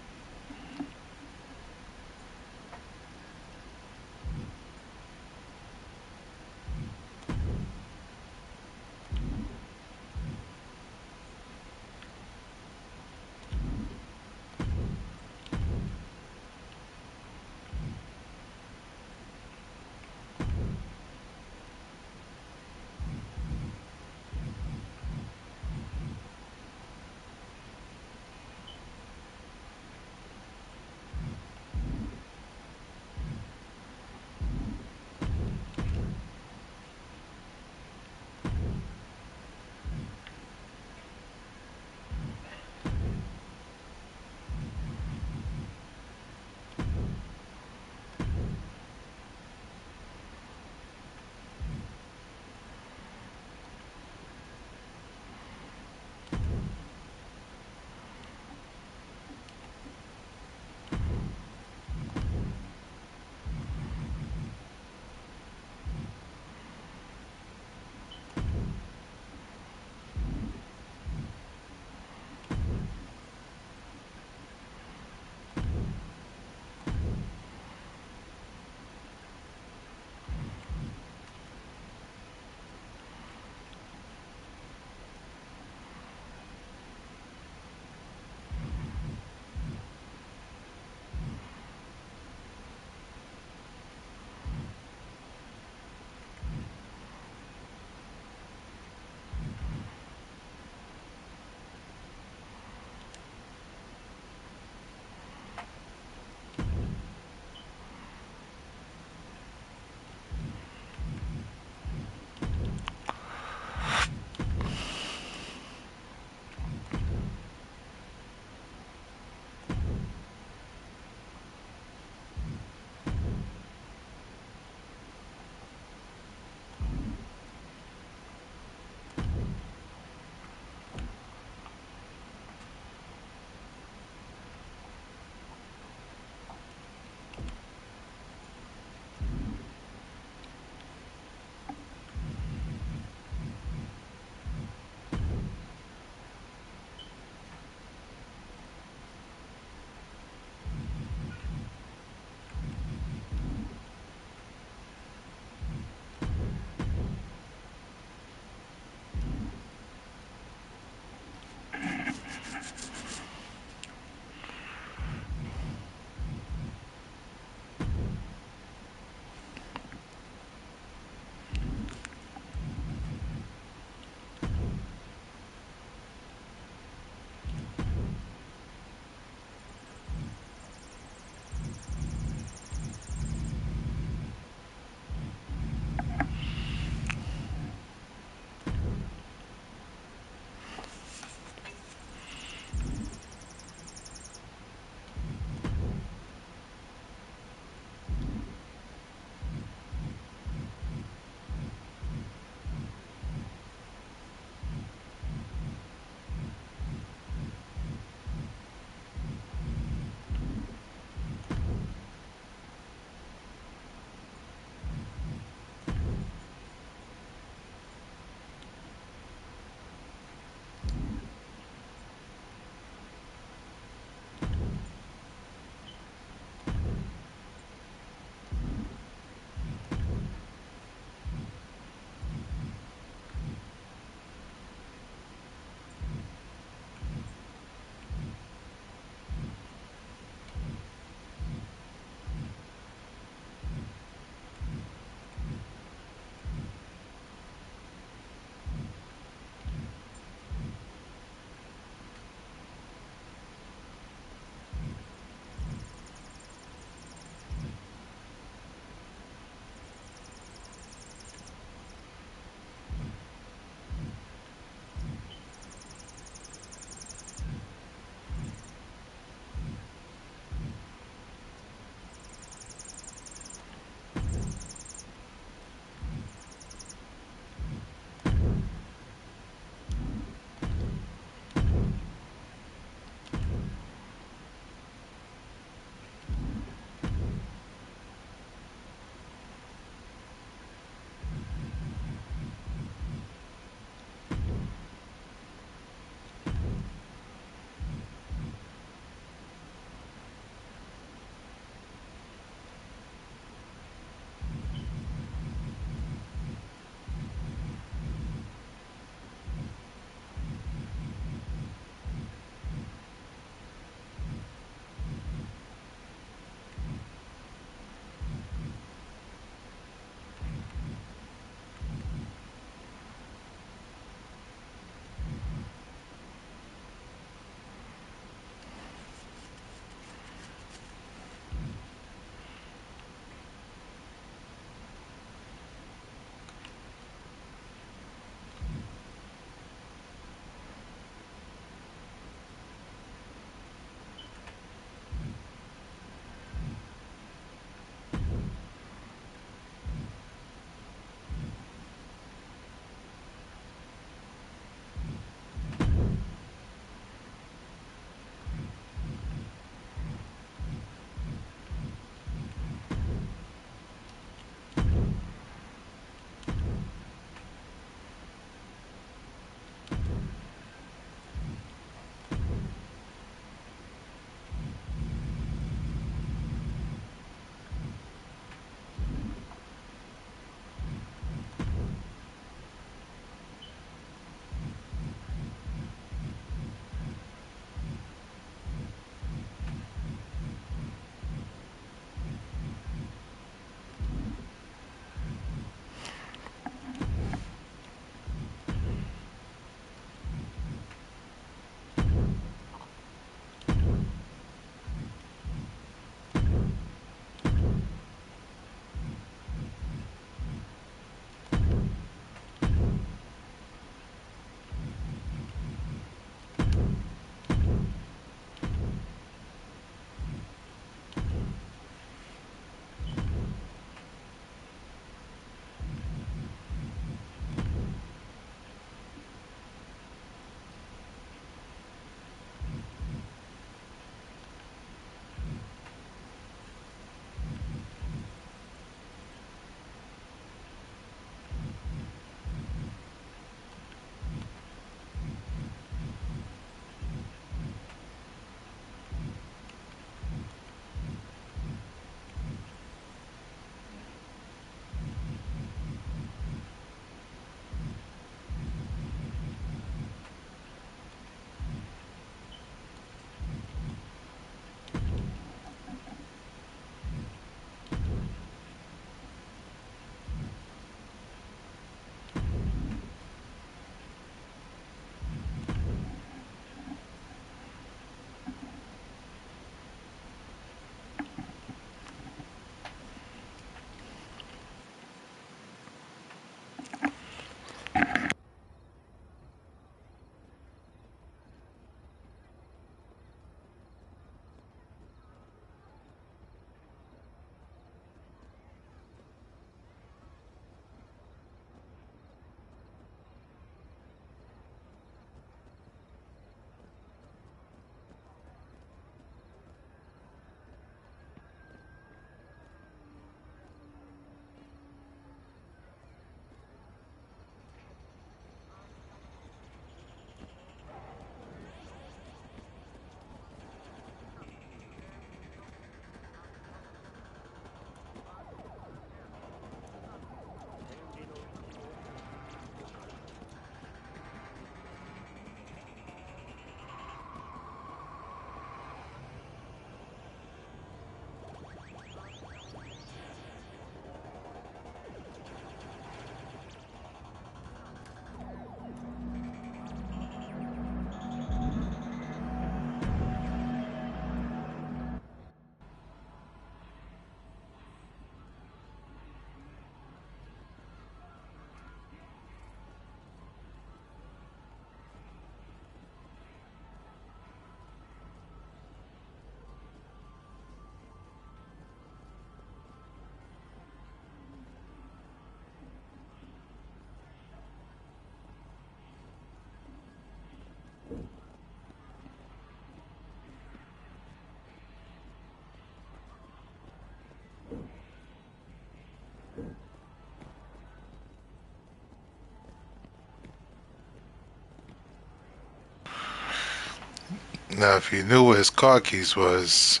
Now, if you knew what his car keys was,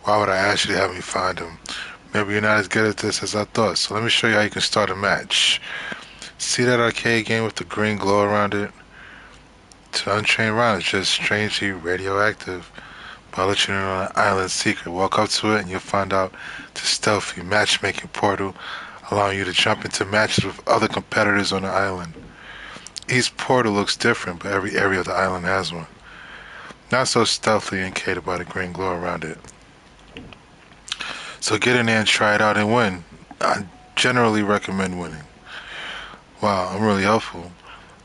why would I ask you to have me find them? Maybe you're not as good at this as I thought, so let me show you how you can start a match. See that arcade game with the green glow around it? To untrained Ron, it's just strangely radioactive. But I'll let you in on an island secret. Walk up to it and you'll find out the stealthy matchmaking portal, allowing you to jump into matches with other competitors on the island. Each portal looks different, but every area of the island has one. Not so stealthy and catered by the green glow around it. So get in there and try it out and win. I generally recommend winning. Wow, I'm really helpful.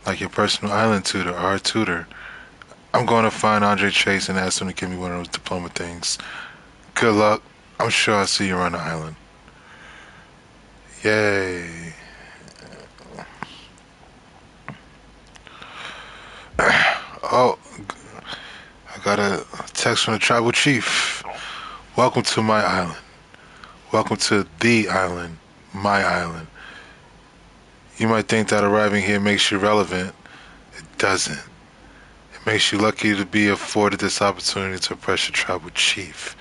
Like your personal island tutor or a tutor. I'm going to find Andre Chase and ask him to give me one of those diploma things. Good luck. I'm sure I'll see you around the island. Yay. Oh, I got a text from the tribal chief. Welcome to my island. Welcome to the island. My island. You might think that arriving here makes you relevant. It doesn't. It makes you lucky to be afforded this opportunity to impress your tribal chief.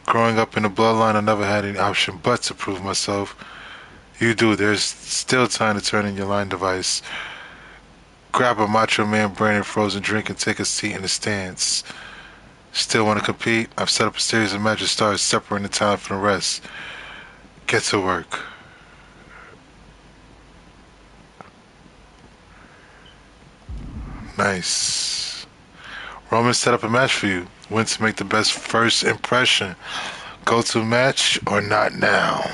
Growing up in the bloodline, I never had any option but to prove myself. You do. There's still time to turn in your line device. Grab a Macho Man branded frozen drink and take a seat in the stands. Still want to compete? I've set up a series of matches stars separating the talent from the rest. Get to work. Nice. Roman set up a match for you. When to make the best first impression. Go to match or not now?